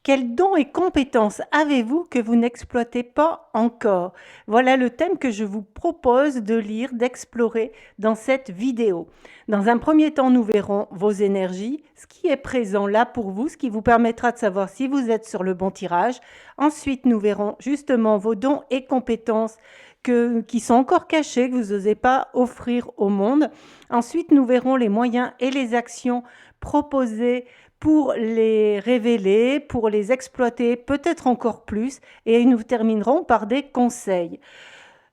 Quels dons et compétences avez-vous que vous n'exploitez pas encore? Voilà le thème que je vous propose de lire, d'explorer dans cette vidéo. Dans un premier temps, nous verrons vos énergies, ce qui est présent là pour vous, ce qui vous permettra de savoir si vous êtes sur le bon tirage. Ensuite, nous verrons justement vos dons et compétences qui sont encore cachés, que vous n'osez pas offrir au monde. Ensuite, nous verrons les moyens et les actions proposées pour les révéler, pour les exploiter peut-être encore plus, et nous terminerons par des conseils.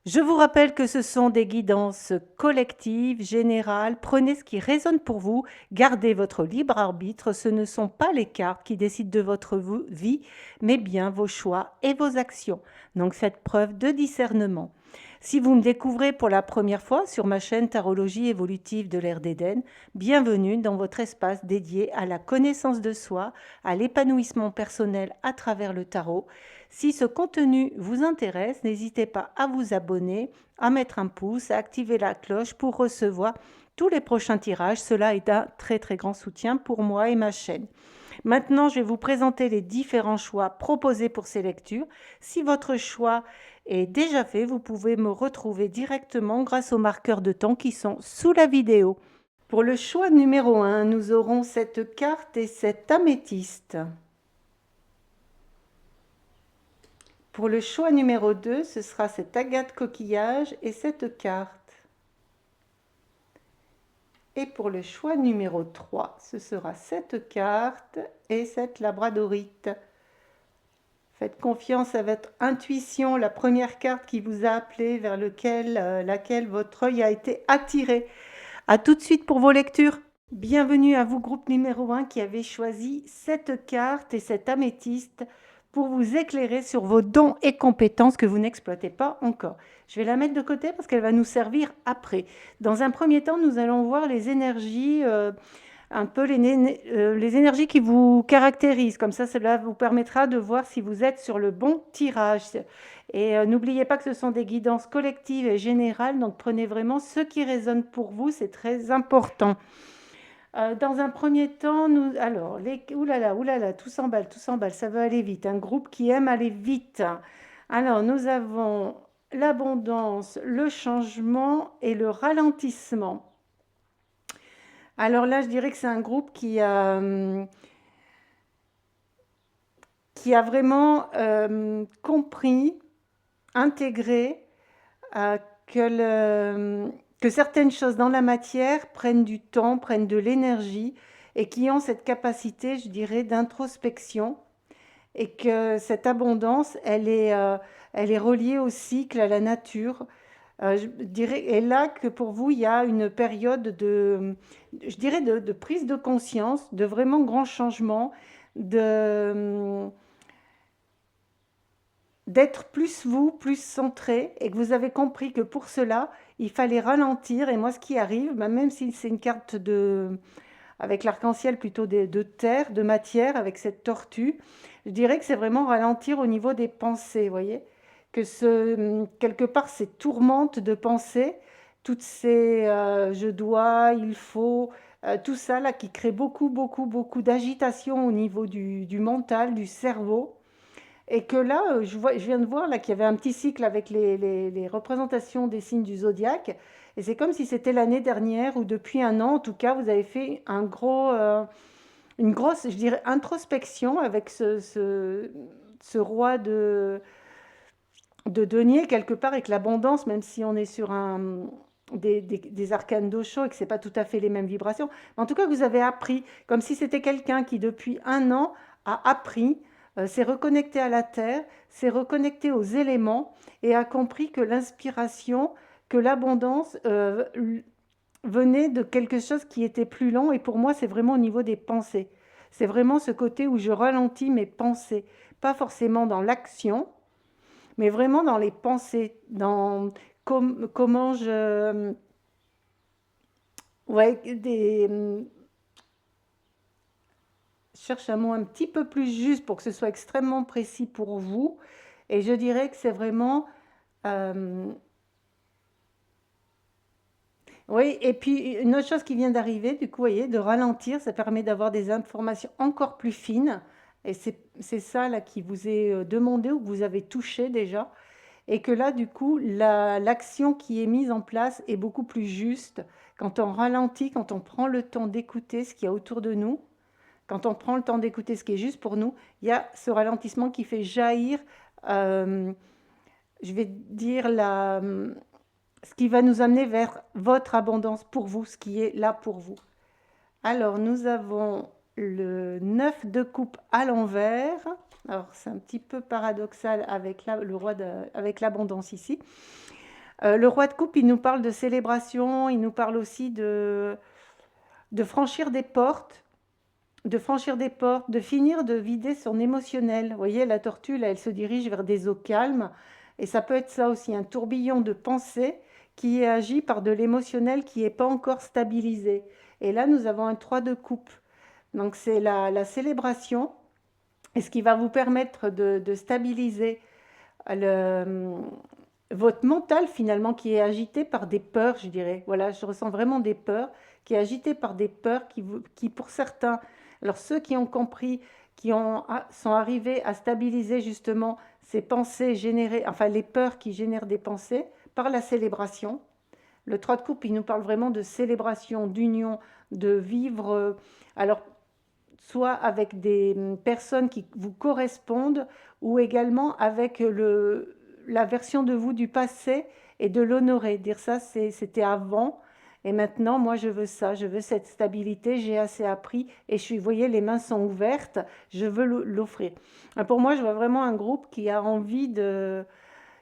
Je vous rappelle que ce sont des guidances collectives, générales. Prenez ce qui résonne pour vous, gardez votre libre arbitre. Ce ne sont pas les cartes qui décident de votre vie, mais bien vos choix et vos actions. Donc faites preuve de discernement. Si vous me découvrez pour la première fois sur ma chaîne Tarologie évolutive de l'ère d'Éden, bienvenue dans votre espace dédié à la connaissance de soi, à l'épanouissement personnel à travers le tarot. Si ce contenu vous intéresse, n'hésitez pas à vous abonner, à mettre un pouce, à activer la cloche pour recevoir tous les prochains tirages. Cela est un très très grand soutien pour moi et ma chaîne. Maintenant, je vais vous présenter les différents choix proposés pour ces lectures. Si votre choix est déjà fait, vous pouvez me retrouver directement grâce aux marqueurs de temps qui sont sous la vidéo. Pour le choix numéro 1, nous aurons cette carte et cette améthyste. Pour le choix numéro 2, ce sera cette agate coquillage et cette carte. Et pour le choix numéro 3, ce sera cette carte et cette labradorite. Faites confiance à votre intuition, la première carte qui vous a appelé, vers laquelle votre œil a été attiré. A tout de suite pour vos lectures. Bienvenue à vous, groupe numéro 1, qui avez choisi cette carte et cette améthyste pour vous éclairer sur vos dons et compétences que vous n'exploitez pas encore. Je vais la mettre de côté parce qu'elle va nous servir après. Dans un premier temps, nous allons voir les énergies, un peu les énergies qui vous caractérisent. Comme ça, cela vous permettra de voir si vous êtes sur le bon tirage. Et n'oubliez pas que ce sont des guidances collectives et générales, donc prenez vraiment ce qui résonne pour vous, c'est très important. Dans un premier temps, alors, oulala, tout s'emballe, ça veut aller vite. Un groupe qui aime aller vite. Alors, nous avons l'abondance, le changement et le ralentissement. Alors là, je dirais que c'est un groupe qui a vraiment compris, intégré euh, que certaines choses dans la matière prennent du temps, prennent de l'énergie et qui ont cette capacité, je dirais, d'introspection, et que cette abondance, elle est reliée au cycle, à la nature. Je dirais, et là, que pour vous, il y a une période je dirais, de prise de conscience, de vraiment grands changements, d'être plus vous, plus centré, et que vous avez compris que pour cela, il fallait ralentir. Et moi, ce qui arrive, même si c'est une carte avec l'arc-en-ciel plutôt de terre, de matière, avec cette tortue, je dirais que c'est vraiment ralentir au niveau des pensées, vous voyez, que quelque part ces tourmentes de pensées, toutes ces je dois, il faut, tout ça là qui crée beaucoup, beaucoup, beaucoup d'agitation au niveau du mental, du cerveau. Et que là, je viens de voir là, qu'il y avait un petit cycle avec les représentations des signes du zodiaque. Et c'est comme si c'était l'année dernière ou depuis un an, en tout cas, vous avez fait une grosse, je dirais, introspection avec ce roi de denier, quelque part, avec l'abondance, même si on est sur des arcanes d'Osho et que ce n'est pas tout à fait les mêmes vibrations. Mais en tout cas, vous avez appris, comme si c'était quelqu'un qui, depuis un an, a appris, s'est reconnecté à la terre, s'est reconnecté aux éléments et a compris que l'inspiration, que l'abondance venait de quelque chose qui était plus lent. Et pour moi, c'est vraiment au niveau des pensées. C'est vraiment ce côté où je ralentis mes pensées, pas forcément dans l'action, mais vraiment dans les pensées, dans comment je... Ouais, je cherche un mot un petit peu plus juste pour que ce soit extrêmement précis pour vous. Et je dirais que c'est vraiment... oui, et puis une autre chose qui vient d'arriver, du coup, vous voyez, de ralentir, ça permet d'avoir des informations encore plus fines, Et c'est ça là qui vous est demandé ou que vous avez touché déjà. Et que là, du coup, l'action qui est mise en place est beaucoup plus juste quand on ralentit, quand on prend le temps d'écouter ce qu'il y a autour de nous, quand on prend le temps d'écouter ce qui est juste pour nous, il y a ce ralentissement qui fait jaillir, euh, je vais dire, ce qui va nous amener vers votre abondance pour vous, ce qui est là pour vous. Alors, nous avons le 9 de coupe à l'envers. Alors, c'est un petit peu paradoxal avec avec l'abondance ici. Le roi de coupe, il nous parle de célébration, il nous parle aussi de franchir des portes, de finir de vider son émotionnel. Vous voyez, la tortue, là, elle se dirige vers des eaux calmes. Et ça peut être ça aussi, un tourbillon de pensée qui est agi par de l'émotionnel qui n'est pas encore stabilisé. Et là, nous avons un 3 de coupe. Donc, c'est la célébration. Et ce qui va vous permettre de stabiliser le, votre mental, finalement, qui est agité par des peurs, je dirais. Voilà, je ressens vraiment des peurs, qui est agité par des peurs qui pour certains, alors ceux qui ont compris, sont arrivés à stabiliser justement ces pensées générées, enfin les peurs qui génèrent des pensées par la célébration. Le 3 de coupe, il nous parle vraiment de célébration, d'union, de vivre, alors soit avec des personnes qui vous correspondent ou également avec la version de vous du passé et de l'honorer. Dire ça, c'était avant et maintenant, moi, je veux ça, je veux cette stabilité, j'ai assez appris et vous voyez, les mains sont ouvertes, je veux l'offrir. Pour moi, je vois vraiment un groupe qui a envie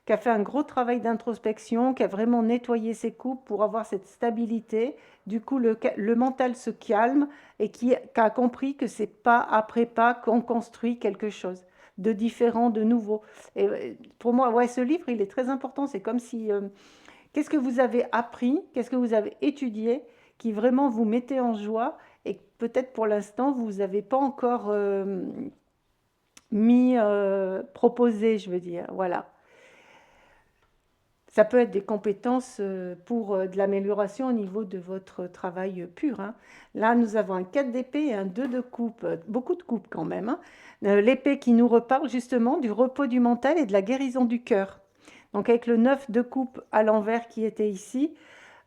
qui a fait un gros travail d'introspection, qui a vraiment nettoyé ses coupes pour avoir cette stabilité. Du coup, le mental se calme et qui a compris que c'est pas après pas qu'on construit quelque chose de différent, de nouveau. Et pour moi, ouais, ce livre, il est très important. C'est comme si, qu'est-ce que vous avez appris, qu'est-ce que vous avez étudié, qui vraiment vous mettait en joie et peut-être pour l'instant, vous n'avez pas encore proposé, je veux dire. Voilà. Ça peut être des compétences pour de l'amélioration au niveau de votre travail pur, hein. Là, nous avons un 4 d'épée et un 2 de coupe, beaucoup de coupe quand même, hein. L'épée qui nous reparle justement du repos du mental et de la guérison du cœur. Donc avec le 9 de coupe à l'envers qui était ici,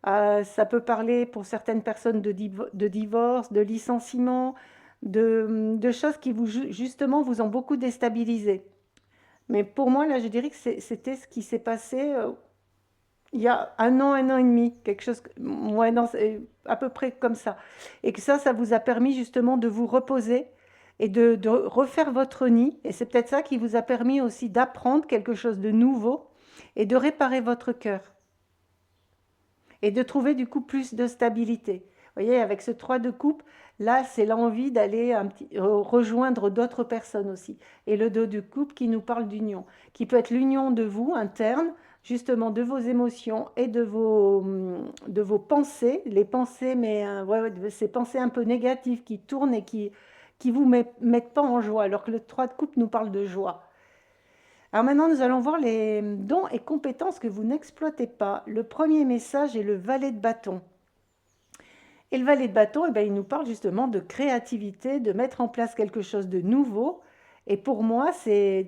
ça peut parler pour certaines personnes de divorce, de licenciement, de choses qui justement vous ont beaucoup déstabilisé. Mais pour moi, là, je dirais que c'était ce qui s'est passé il y a un an et demi, quelque chose, ouais, non, c'est à peu près comme ça. Et que ça vous a permis justement de vous reposer et de refaire votre nid. Et c'est peut-être ça qui vous a permis aussi d'apprendre quelque chose de nouveau et de réparer votre cœur et de trouver du coup plus de stabilité. Vous voyez, avec ce 3 de coupe, là, c'est l'envie d'aller rejoindre d'autres personnes aussi. Et le 2 de coupe qui nous parle d'union, qui peut être l'union de vous, interne, justement de vos émotions et de vos pensées, les pensées, mais ouais, ces pensées un peu négatives qui tournent et qui vous mettent pas en joie, alors que le 3 de coupe nous parle de joie. Alors maintenant, nous allons voir les dons et compétences que vous n'exploitez pas. Le premier message est le valet de bâton. Et le valet de bâton, eh bien, il nous parle justement de créativité, de mettre en place quelque chose de nouveau. Et pour moi,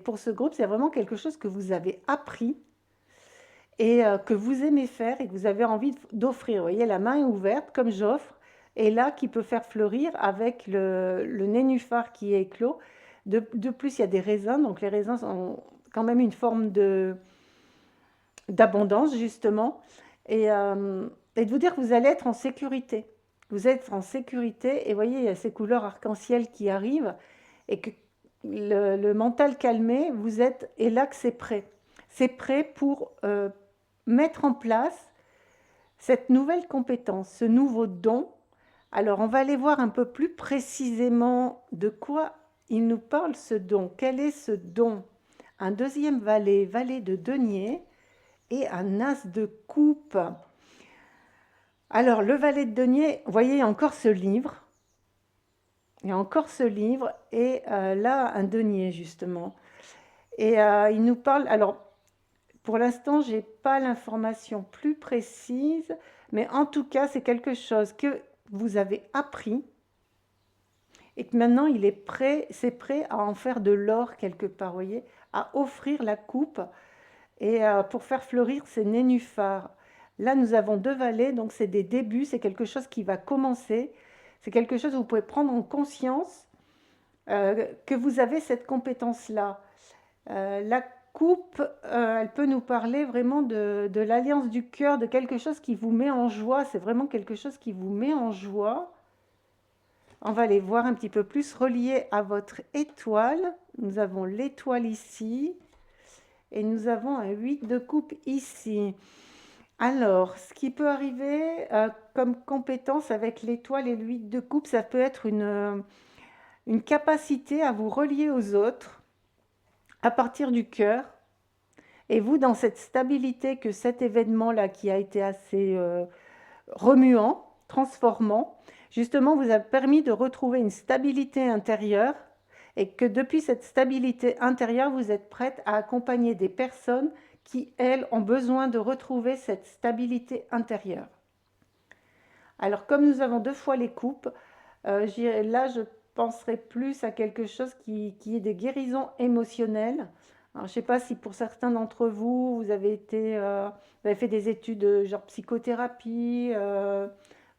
pour ce groupe, c'est vraiment quelque chose que vous avez appris et que vous aimez faire et que vous avez envie d'offrir. Vous voyez, la main est ouverte, comme j'offre, et là, qui peut faire fleurir avec le nénuphar qui est éclos. De plus, il y a des raisins, donc les raisins sont quand même une forme d'abondance, justement. Et de vous dire que vous allez être en sécurité. Vous êtes en sécurité, et voyez, il y a ces couleurs arc-en-ciel qui arrivent, et que le mental calmé, vous êtes, et là que c'est prêt. C'est prêt pour mettre en place cette nouvelle compétence, ce nouveau don. Alors, on va aller voir un peu plus précisément de quoi il nous parle, ce don. Quel est ce don? Un deuxième valet, valet de denier, et un as de coupe. Alors, le valet de denier, vous voyez, il y a encore ce livre. Il y a encore ce livre, et là, un denier, justement. Et il nous parle, alors, pour l'instant, je n'ai pas l'information plus précise, mais en tout cas, c'est quelque chose que vous avez appris et que maintenant il est prêt, c'est prêt à en faire de l'or quelque part, vous voyez, à offrir la coupe et pour faire fleurir ses nénuphars. Là, nous avons deux valets, donc c'est des débuts, c'est quelque chose qui va commencer, c'est quelque chose où vous pouvez prendre en conscience que vous avez cette compétence-là. La coupe, elle peut nous parler vraiment de l'alliance du cœur, de quelque chose qui vous met en joie, c'est vraiment quelque chose qui vous met en joie. On va aller voir un petit peu plus relié à votre étoile. Nous avons l'étoile ici et nous avons un 8 de coupe ici. Alors, ce qui peut arriver comme compétence avec l'étoile et le 8 de coupe, ça peut être une capacité à vous relier aux autres à partir du cœur. Et vous, dans cette stabilité que cet événement-là qui a été assez remuant, transformant, justement vous a permis de retrouver une stabilité intérieure et que depuis cette stabilité intérieure, vous êtes prête à accompagner des personnes qui, elles, ont besoin de retrouver cette stabilité intérieure. Alors, comme nous avons deux fois les coupes, là, je penserais plus à quelque chose qui est des guérisons émotionnelles. Alors, je ne sais pas si pour certains d'entre vous, vous avez fait des études genre psychothérapie,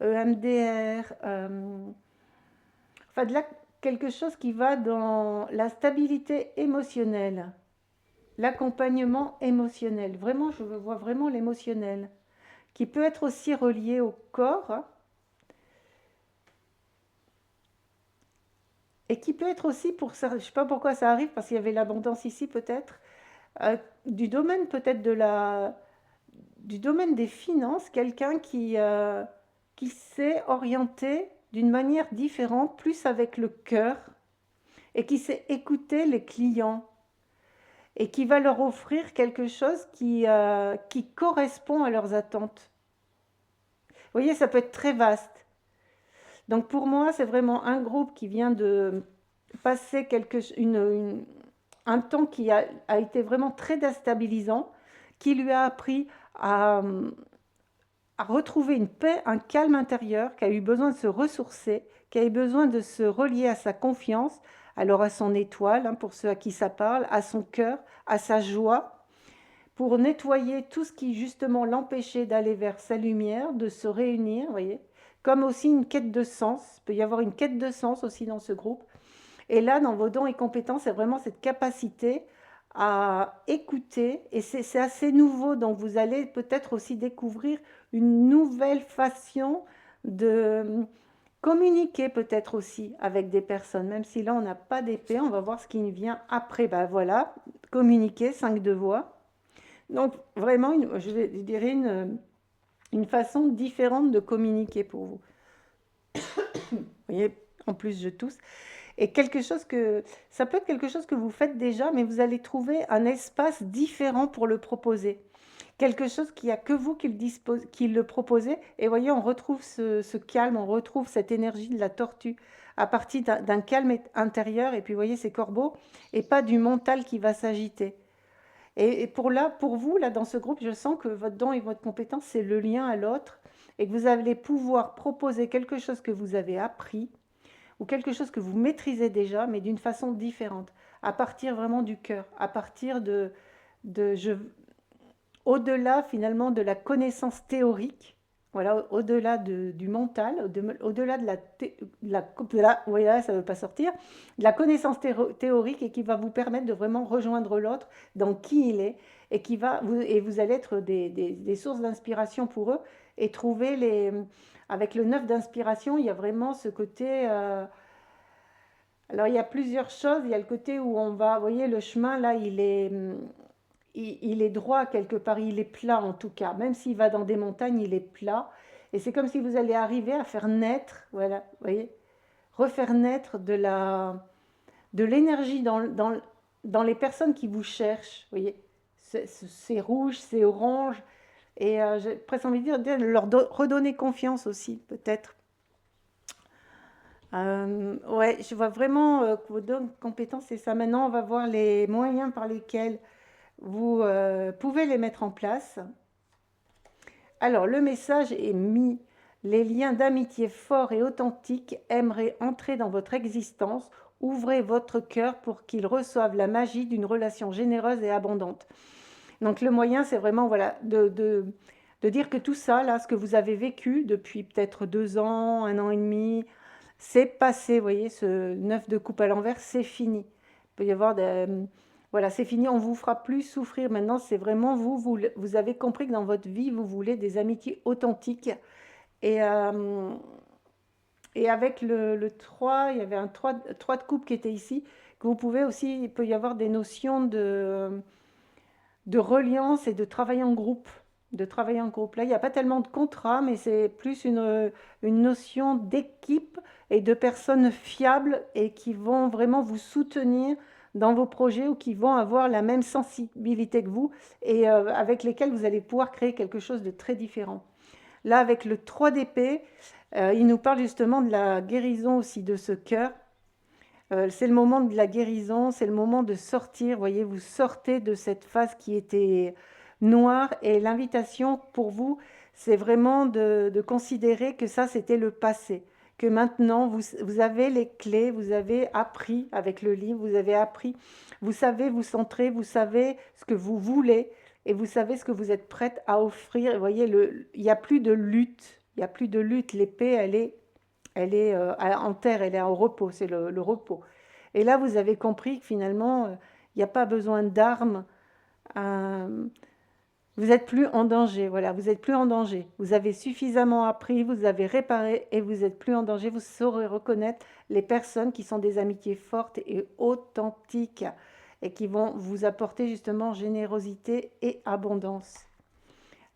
EMDR, enfin de là, quelque chose qui va dans la stabilité émotionnelle, l'accompagnement émotionnel. Vraiment, je vois vraiment l'émotionnel, qui peut être aussi relié au corps, hein, et qui peut être aussi pour ça, je ne sais pas pourquoi ça arrive, parce qu'il y avait l'abondance ici peut-être, du domaine peut-être du domaine des finances, quelqu'un qui s'est orienté d'une manière différente, plus avec le cœur, et qui sait écouter les clients, et qui va leur offrir quelque chose qui correspond à leurs attentes. Vous voyez, ça peut être très vaste. Donc pour moi, c'est vraiment un groupe qui vient de passer un temps qui a été vraiment très déstabilisant, qui lui a appris à retrouver une paix, un calme intérieur, qui a eu besoin de se ressourcer, qui a eu besoin de se relier à sa confiance, alors à son étoile, hein, pour ceux à qui ça parle, à son cœur, à sa joie, pour nettoyer tout ce qui justement l'empêchait d'aller vers sa lumière, de se réunir, vous voyez, comme aussi une quête de sens. Il peut y avoir une quête de sens aussi dans ce groupe. Et là, dans vos dons et compétences, c'est vraiment cette capacité à écouter, et c'est assez nouveau, donc vous allez peut-être aussi découvrir une nouvelle façon de communiquer peut-être aussi avec des personnes, même si là on n'a pas d'épée, on va voir ce qui vient après. Ben voilà, communiquer, 5 de voix. Donc vraiment, je dirais une façon différente de communiquer pour vous. Vous voyez, en plus je tousse. Et ça peut être quelque chose que vous faites déjà, mais vous allez trouver un espace différent pour le proposer. Quelque chose qui a que vous qui le proposez. Et voyez, on retrouve ce calme, on retrouve cette énergie de la tortue à partir d'un calme intérieur. Et puis, vous voyez, ces corbeaux, et pas du mental qui va s'agiter. Et pour vous, là, dans ce groupe, je sens que votre don et votre compétence, c'est le lien à l'autre, et que vous allez pouvoir proposer quelque chose que vous avez appris, ou quelque chose que vous maîtrisez déjà, mais d'une façon différente, à partir vraiment du cœur, à partir de au-delà finalement de la connaissance théorique, voilà, au-delà du mental, au-delà voilà, ça ne veut pas sortir, de la connaissance théorique, et qui va vous permettre de vraiment rejoindre l'autre dans qui il est, et vous allez être des sources d'inspiration pour eux, et avec le 9 d'inspiration, il y a vraiment ce côté, alors il y a plusieurs choses, il y a le côté où on va, vous voyez, le chemin là, il est droit quelque part, il est plat en tout cas, même s'il va dans des montagnes, il est plat, et c'est comme si vous allez arriver à faire naître, voilà, vous voyez, refaire naître de l'énergie dans les personnes qui vous cherchent, vous voyez, c'est rouge, c'est orange, et j'ai presque envie de dire, leur redonner confiance aussi, peut-être. Ouais, je vois vraiment que vos dons, compétences, c'est ça. Maintenant, on va voir les moyens par lesquels vous pouvez les mettre en place. Alors, le message est mis Les liens d'amitié forts et authentiques aimeraient entrer dans votre existence. Ouvrez votre cœur pour qu'ils reçoivent la magie d'une relation généreuse et abondante. Donc le moyen, c'est vraiment voilà, de dire que tout ça, là, ce que vous avez vécu depuis peut-être 2 ans, 1 an et demi, c'est passé, vous voyez, ce 9 de coupe à l'envers, c'est fini. Il peut y avoir des... Voilà, c'est fini, on ne vous fera plus souffrir. Maintenant, c'est vraiment vous avez compris que dans votre vie, vous voulez des amitiés authentiques. Et, euh, et avec le 3, il y avait un 3 de coupe qui était ici, que vous pouvez aussi, il peut y avoir des notions de reliance et de travail en groupe. De travailler en groupe. Là, il n'y a pas tellement de contrat, mais c'est plus une notion d'équipe et de personnes fiables et qui vont vraiment vous soutenir dans vos projets ou qui vont avoir la même sensibilité que vous et avec lesquels vous allez pouvoir créer quelque chose de très différent. Là, avec le 3 d'épée, il nous parle justement de la guérison aussi de ce cœur. C'est le moment de la guérison, c'est le moment de sortir. Voyez, vous sortez de cette phase qui était noire et l'invitation pour vous, c'est vraiment de considérer que ça, c'était le passé. Que maintenant, vous avez les clés, vous avez appris avec le livre, vous avez appris, vous savez vous centrer, vous savez ce que vous voulez et vous savez ce que vous êtes prête à offrir. Vous voyez, il n'y a plus de lutte, il n'y a plus de lutte. L'épée, elle est en terre, elle est au repos, c'est le repos. Et là, vous avez compris que finalement, il n'y a pas besoin d'armes. euh, vous n'êtes plus en danger, voilà, vous n'êtes plus en danger. Vous avez suffisamment appris, vous avez réparé et vous n'êtes plus en danger. Vous saurez reconnaître les personnes qui sont des amitiés fortes et authentiques et qui vont vous apporter justement générosité et abondance.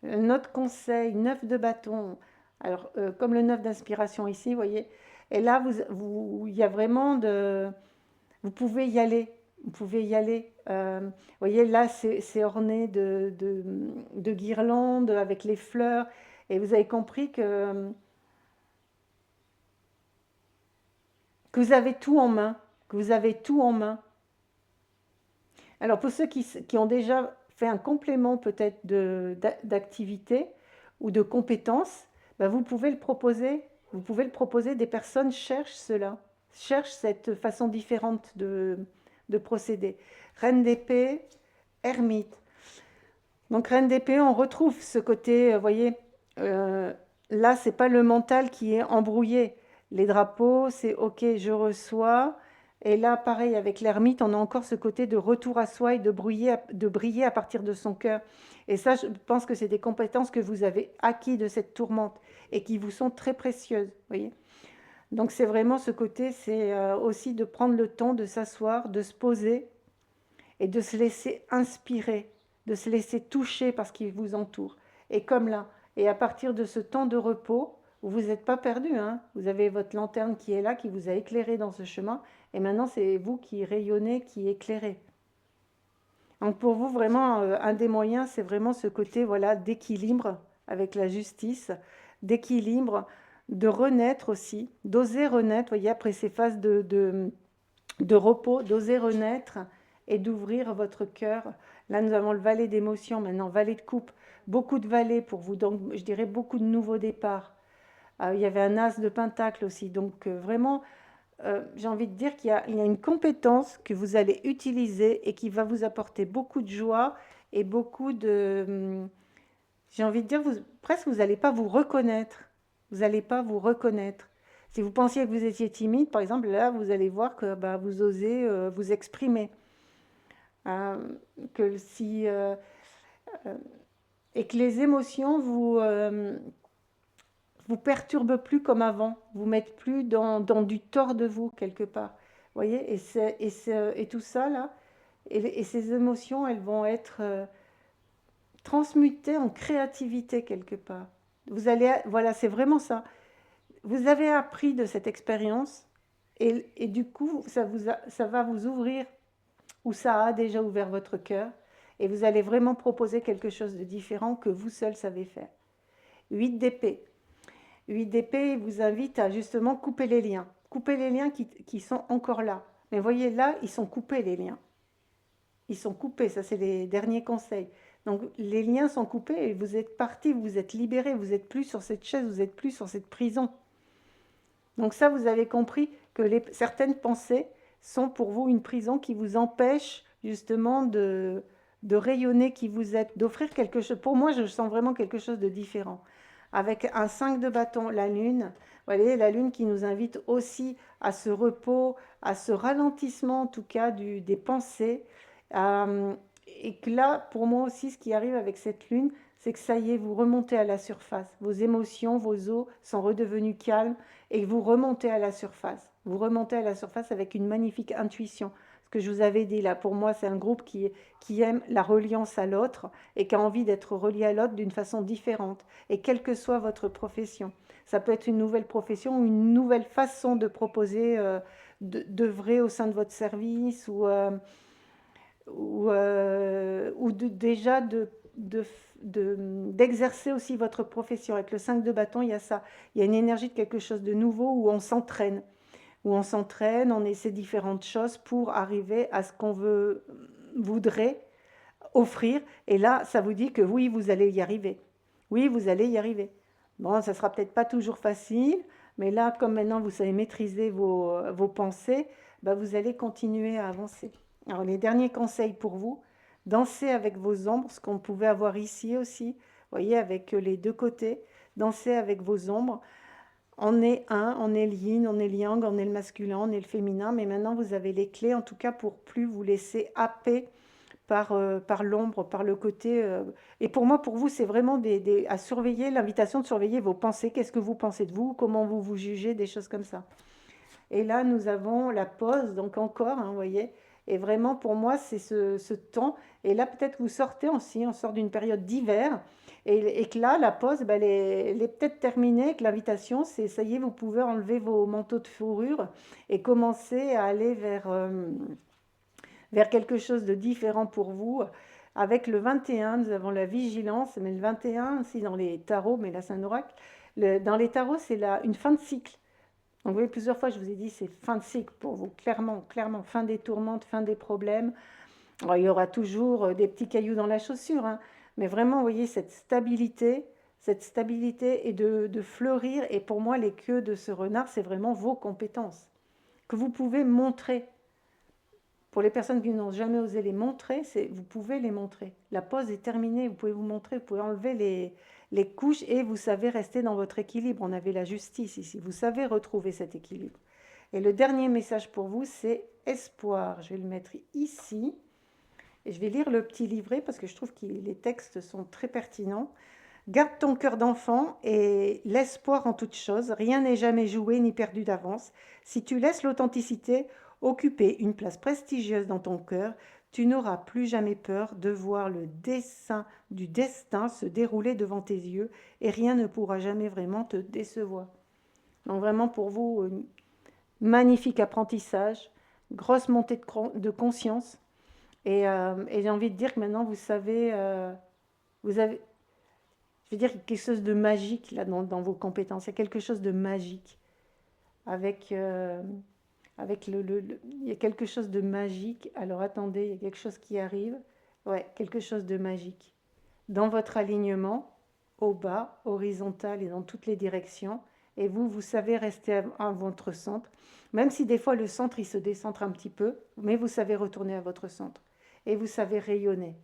Notre conseil, 9 de bâton, alors comme le 9 d'inspiration ici, vous voyez, et là, il y a vraiment de... Vous pouvez y aller, vous pouvez y aller. Vous voyez, là, c'est orné de guirlandes avec les fleurs, et vous avez compris que vous avez tout en main, que vous avez tout en main. Alors pour ceux qui ont déjà fait un complément peut-être d'activité ou de compétences, ben vous pouvez le proposer. Vous pouvez le proposer. Des personnes cherchent cela, cherchent cette façon différente de procéder. Reine d'épée, ermite. Donc reine d'épée, on retrouve ce côté, vous voyez, euh, là c'est pas le mental qui est embrouillé. Les drapeaux, c'est ok, je reçois. Et là, pareil, avec l'ermite, on a encore ce côté de retour à soi et de briller à partir de son cœur. Et ça, je pense que c'est des compétences que vous avez acquis de cette tourmente et qui vous sont très précieuses. Voyez. Donc c'est vraiment ce côté, c'est aussi de prendre le temps de s'asseoir, de se poser et de se laisser inspirer, de se laisser toucher par ce qui vous entoure. Et comme là, et à partir de ce temps de repos, vous n'êtes pas perdu, hein. Vous avez votre lanterne qui est là, qui vous a éclairé dans ce chemin, et maintenant c'est vous qui rayonnez, qui éclairez. Donc pour vous, vraiment, un des moyens, c'est vraiment ce côté voilà, d'équilibre avec la justice, d'équilibre, de renaître aussi, d'oser renaître, vous voyez, après ces phases de repos, d'oser renaître et d'ouvrir votre cœur. Là, nous avons le valet d'émotion, maintenant valet de coupe, beaucoup de valets pour vous, donc je dirais beaucoup de nouveaux départs. Il y avait un as de pentacle aussi, donc vraiment, j'ai envie de dire qu'il y a une compétence que vous allez utiliser et qui va vous apporter beaucoup de joie et beaucoup de... j'ai envie de dire, presque vous n'allez pas vous reconnaître. Vous n'allez pas vous reconnaître. Si vous pensiez que vous étiez timide, par exemple, là, vous allez voir que bah, vous osez vous exprimer. Euh, que si, euh, et que les émotions vous perturbent plus comme avant, vous mettent plus dans du tort de vous quelque part. Vous voyez, et tout ça là, et ces émotions, elles vont être transmutées en créativité quelque part. Vous allez, voilà, c'est vraiment ça. Vous avez appris de cette expérience et du coup, ça va vous ouvrir, ou ça a déjà ouvert votre cœur, et vous allez vraiment proposer quelque chose de différent que vous seul savez faire. 8 d'épée. 8 d'épée vous invite à justement couper les liens. Couper les liens qui sont encore là. Mais voyez, là, ils sont coupés les liens. Ils sont coupés, ça c'est les derniers conseils. Donc les liens sont coupés et vous êtes parti, vous êtes libéré, vous n'êtes plus sur cette chaise, vous n'êtes plus sur cette prison. Donc ça, vous avez compris que certaines pensées sont pour vous une prison qui vous empêche justement de rayonner qui vous êtes, d'offrir quelque chose. Pour moi, je sens vraiment quelque chose de différent. Avec un 5 de bâton, la lune, vous voyez, la lune qui nous invite aussi à ce repos, à ce ralentissement en tout cas des pensées. Euh, et que là, pour moi aussi, ce qui arrive avec cette lune, c'est que ça y est, vous remontez à la surface. Vos émotions, vos os sont redevenus calmes et vous remontez à la surface. Vous remontez à la surface avec une magnifique intuition. Ce que je vous avais dit là, pour moi, c'est un groupe qui aime la reliance à l'autre et qui a envie d'être relié à l'autre d'une façon différente. Et quelle que soit votre profession, ça peut être une nouvelle profession ou une nouvelle façon de proposer, d'œuvrer au sein de votre service déjà d'exercer aussi votre profession. Avec le 5 de bâton, il y a ça. Il y a une énergie de quelque chose de nouveau où on s'entraîne, on essaie différentes choses pour arriver à ce qu'on voudrait offrir. Et là, ça vous dit que oui, vous allez y arriver. Oui, vous allez y arriver. Bon, ça sera peut-être pas toujours facile, mais là, comme maintenant vous savez maîtriser vos pensées, bah, vous allez continuer à avancer. Alors, les derniers conseils pour vous, dansez avec vos ombres, ce qu'on pouvait avoir ici aussi, vous voyez, avec les deux côtés, dansez avec vos ombres. On est un, on est le yin, on est le yang, on est le masculin, on est le féminin, mais maintenant vous avez les clés, en tout cas pour plus vous laisser happer par l'ombre, par le côté. Et pour moi, pour vous, c'est vraiment à surveiller, l'invitation de surveiller vos pensées. Qu'est-ce que vous pensez de vous? Comment vous vous jugez? Des choses comme ça. Et là, nous avons la pause, donc encore, hein, vous voyez. Et vraiment, pour moi, c'est ce temps. Et là, peut-être vous sortez aussi, on sort d'une période d'hiver. Et que là, la pause, ben, elle est peut-être terminée. Que l'invitation, c'est ça y est, vous pouvez enlever vos manteaux de fourrure et commencer à aller vers quelque chose de différent pour vous. Avec le 21, nous avons la vigilance, mais le 21, aussi dans les tarots, mais là c'est un oracle, dans les tarots, c'est une fin de cycle. Donc vous voyez, plusieurs fois, je vous ai dit, c'est fin de cycle pour vous, clairement, clairement, fin des tourmentes, fin des problèmes. Alors, il y aura toujours des petits cailloux dans la chaussure, hein, mais vraiment, vous voyez, cette stabilité et de fleurir. Et pour moi, les queues de ce renard, c'est vraiment vos compétences que vous pouvez montrer. Pour les personnes qui n'ont jamais osé les montrer, vous pouvez les montrer. La pause est terminée, vous pouvez vous montrer, vous pouvez enlever les couches et vous savez rester dans votre équilibre. On avait la justice ici, vous savez retrouver cet équilibre. Et le dernier message pour vous, c'est espoir. Je vais le mettre ici et je vais lire le petit livret parce que je trouve que les textes sont très pertinents. Garde ton cœur d'enfant et l'espoir en toute chose. Rien n'est jamais joué ni perdu d'avance. Si tu laisses l'authenticité occuper une place prestigieuse dans ton cœur, tu n'auras plus jamais peur de voir le dessein du destin se dérouler devant tes yeux et rien ne pourra jamais vraiment te décevoir. Donc vraiment pour vous, magnifique apprentissage, grosse montée de conscience et j'ai envie de dire que maintenant vous savez, vous avez, je veux dire, quelque chose de magique là dans vos compétences. Il y a quelque chose de magique avec, il y a quelque chose de magique. Alors attendez, il y a quelque chose qui arrive. Ouais, quelque chose de magique. Dans votre alignement, au bas, horizontal et dans toutes les directions. Et vous savez rester à votre centre. Même si des fois le centre, il se décentre un petit peu, mais vous savez retourner à votre centre. Et vous savez rayonner.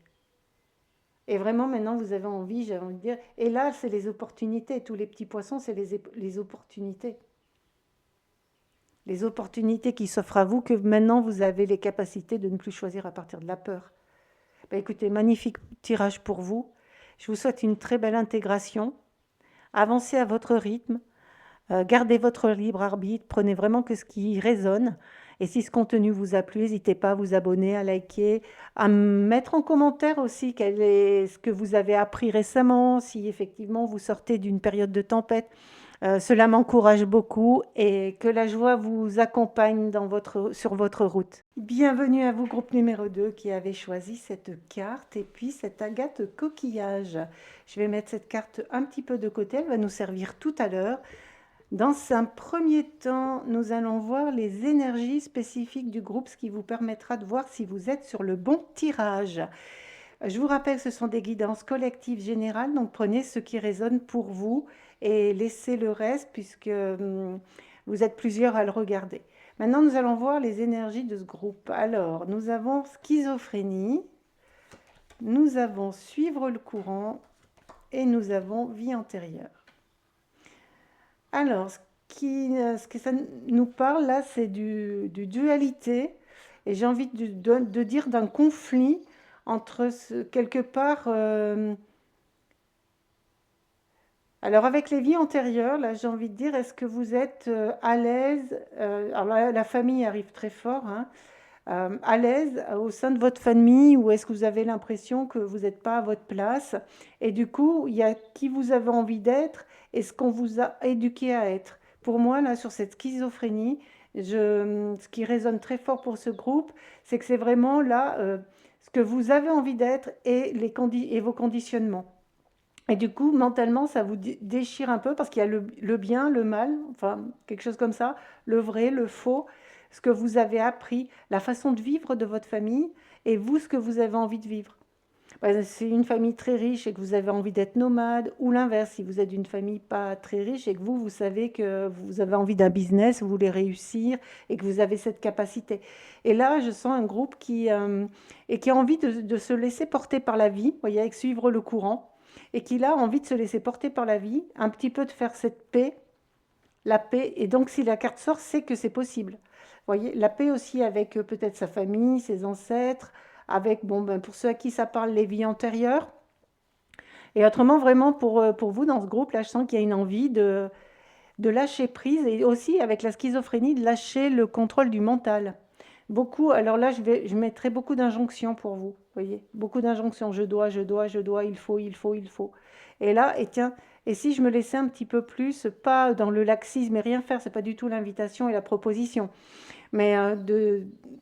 Et vraiment, maintenant, vous avez envie, j'ai envie de dire. Et là, c'est les opportunités. Tous les petits poissons, c'est les opportunités. Les opportunités qui s'offrent à vous, que maintenant, vous avez les capacités de ne plus choisir à partir de la peur. Ben, écoutez, magnifique tirage pour vous. Je vous souhaite une très belle intégration. Avancez à votre rythme. Gardez votre libre arbitre. Prenez vraiment que ce qui résonne. Et si ce contenu vous a plu, n'hésitez pas à vous abonner, à liker, à mettre en commentaire aussi quel est ce que vous avez appris récemment, si effectivement vous sortez d'une période de tempête. Cela m'encourage beaucoup et que la joie vous accompagne sur votre route. Bienvenue à vous, groupe numéro 2 qui avez choisi cette carte et puis cette agate coquillage. Je vais mettre cette carte un petit peu de côté, elle va nous servir tout à l'heure. Dans un premier temps, nous allons voir les énergies spécifiques du groupe, ce qui vous permettra de voir si vous êtes sur le bon tirage. Je vous rappelle, ce sont des guidances collectives générales, donc prenez ce qui résonne pour vous et laissez le reste puisque vous êtes plusieurs à le regarder. Maintenant, nous allons voir les énergies de ce groupe. Alors, nous avons schizophrénie, nous avons suivre le courant et nous avons vie antérieure. Alors, ce que ça nous parle là, c'est du dualité et j'ai envie de dire d'un conflit entre quelque part. Alors avec les vies antérieures, là j'ai envie de dire, est-ce que vous êtes à l'aise alors la famille arrive très fort, hein, à l'aise au sein de votre famille ou est-ce que vous avez l'impression que vous n'êtes pas à votre place et du coup il y a qui vous avez envie d'être et ce qu'on vous a éduqué à être. Pour moi là sur cette schizophrénie, ce qui résonne très fort pour ce groupe, c'est que c'est vraiment là ce que vous avez envie d'être et, et vos conditionnements. Et du coup, mentalement, ça vous déchire un peu parce qu'il y a le bien, le mal, enfin quelque chose comme ça, le vrai, le faux, ce que vous avez appris, la façon de vivre de votre famille et vous, ce que vous avez envie de vivre. C'est une famille très riche et que vous avez envie d'être nomade ou l'inverse, si vous êtes d'une famille pas très riche et que vous savez que vous avez envie d'un business, vous voulez réussir et que vous avez cette capacité. Et là, je sens un groupe qui a envie de se laisser porter par la vie, vous voyez, avec suivre le courant et qui a envie de se laisser porter par la vie, un petit peu de faire cette paix, la paix. Et donc, si la carte sort, c'est que c'est possible. Vous voyez, la paix aussi avec peut-être sa famille, ses ancêtres, avec, bon, ben, pour ceux à qui ça parle, les vies antérieures. Et autrement, vraiment, pour vous, dans ce groupe, là, je sens qu'il y a une envie de lâcher prise et aussi, avec la schizophrénie, de lâcher le contrôle du mental. Beaucoup, alors là, je mettrai beaucoup d'injonctions pour vous, voyez, beaucoup d'injonctions. Je dois, je dois, je dois, il faut, il faut, il faut. Et là, et tiens, et si je me laissais un petit peu plus, pas dans le laxisme et rien faire, c'est pas du tout l'invitation et la proposition, mais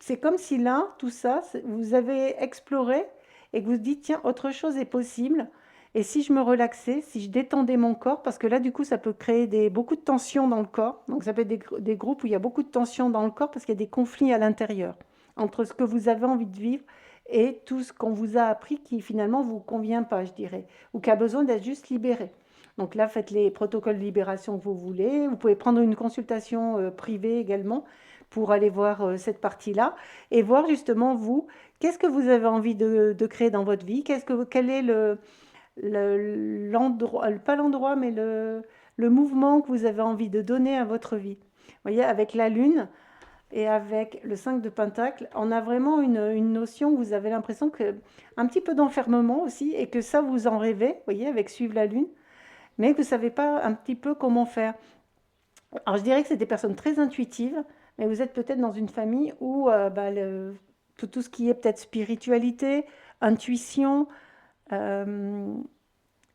c'est comme si là, tout ça, vous avez exploré et que vous dites, tiens, autre chose est possible. Et si je me relaxais, si je détendais mon corps, parce que là, du coup, ça peut créer beaucoup de tensions dans le corps. Donc, ça peut être des groupes où il y a beaucoup de tensions dans le corps parce qu'il y a des conflits à l'intérieur entre ce que vous avez envie de vivre et tout ce qu'on vous a appris qui finalement vous convient pas, je dirais, ou qui a besoin d'être juste libéré. Donc là, faites les protocoles de libération que vous voulez. Vous pouvez prendre une consultation privée également pour aller voir cette partie-là et voir justement vous, qu'est-ce que vous avez envie de créer dans votre vie, quel est l'endroit, pas l'endroit, mais le mouvement que vous avez envie de donner à votre vie. Vous voyez, avec la lune et avec le 5 de Pentacle, on a vraiment une notion où vous avez l'impression que un petit peu d'enfermement aussi et que ça vous en rêvez, vous voyez, avec suivre la lune, mais que vous ne savez pas un petit peu comment faire. Alors, je dirais que c'est des personnes très intuitives, mais vous êtes peut-être dans une famille où tout ce qui est peut-être spiritualité, intuition, euh,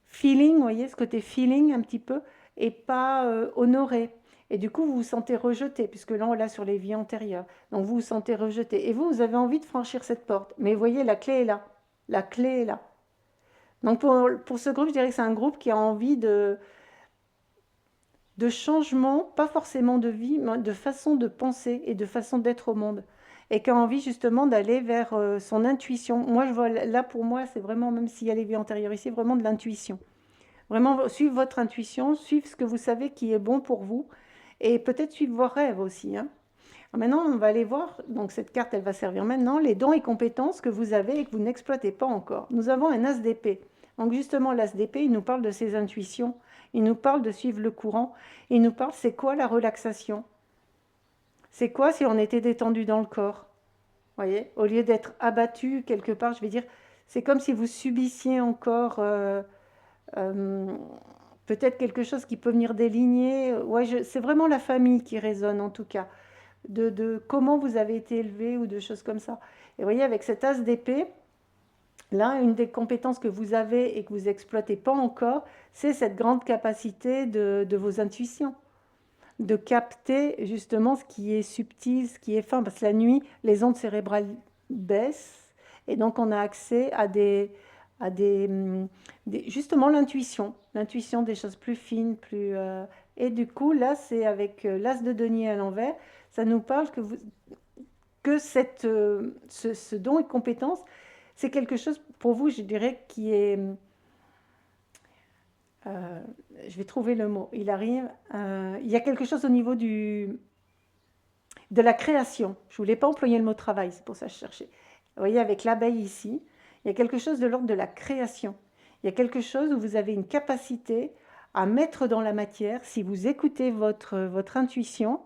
feeling, vous voyez, ce côté feeling un petit peu, et pas honoré. Et du coup, vous vous sentez rejeté, puisque là, on l'a sur les vies antérieures. Donc, vous vous sentez rejeté. Et vous avez envie de franchir cette porte. Mais vous voyez, la clé est là. La clé est là. Donc, pour ce groupe, je dirais que c'est un groupe qui a envie de changement, pas forcément de vie, mais de façon de penser et de façon d'être au monde. Et qui a envie justement d'aller vers son intuition. Moi, je vois, là pour moi, c'est vraiment, même s'il y a les vies antérieures ici, vraiment de l'intuition. Vraiment, suivre votre intuition, suivre ce que vous savez qui est bon pour vous, et peut-être suivre vos rêves aussi, hein. Maintenant, on va aller voir, donc cette carte, elle va servir maintenant, les dons et compétences que vous avez et que vous n'exploitez pas encore. Nous avons un as d'épée. Donc justement, l'as d'épée, il nous parle de ses intuitions, il nous parle de suivre le courant, il nous parle, c'est quoi la relaxation? C'est quoi si on était détendu dans le corps? Voyez, au lieu d'être abattu quelque part, je vais dire, c'est comme si vous subissiez encore euh, peut-être quelque chose qui peut venir déligner. Ouais, c'est vraiment la famille qui résonne en tout cas, de comment vous avez été élevé ou de choses comme ça. Et vous voyez, avec cet as d'épée, là, une des compétences que vous avez et que vous exploitez pas encore, c'est cette grande capacité de vos intuitions, de capter justement ce qui est subtil, ce qui est fin, parce que la nuit, les ondes cérébrales baissent, et donc on a accès justement l'intuition des choses plus fines, et du coup, là, c'est avec l'as de denier à l'envers, ça nous parle que ce don et compétence, c'est quelque chose pour vous, je dirais, qui est... euh, je vais trouver le mot. Il arrive. Il y a quelque chose au niveau de la création. Je ne voulais pas employer le mot travail, c'est pour ça que je cherchais. Vous voyez, avec l'abeille ici, il y a quelque chose de l'ordre de la création. Il y a quelque chose où vous avez une capacité à mettre dans la matière, si vous écoutez votre intuition,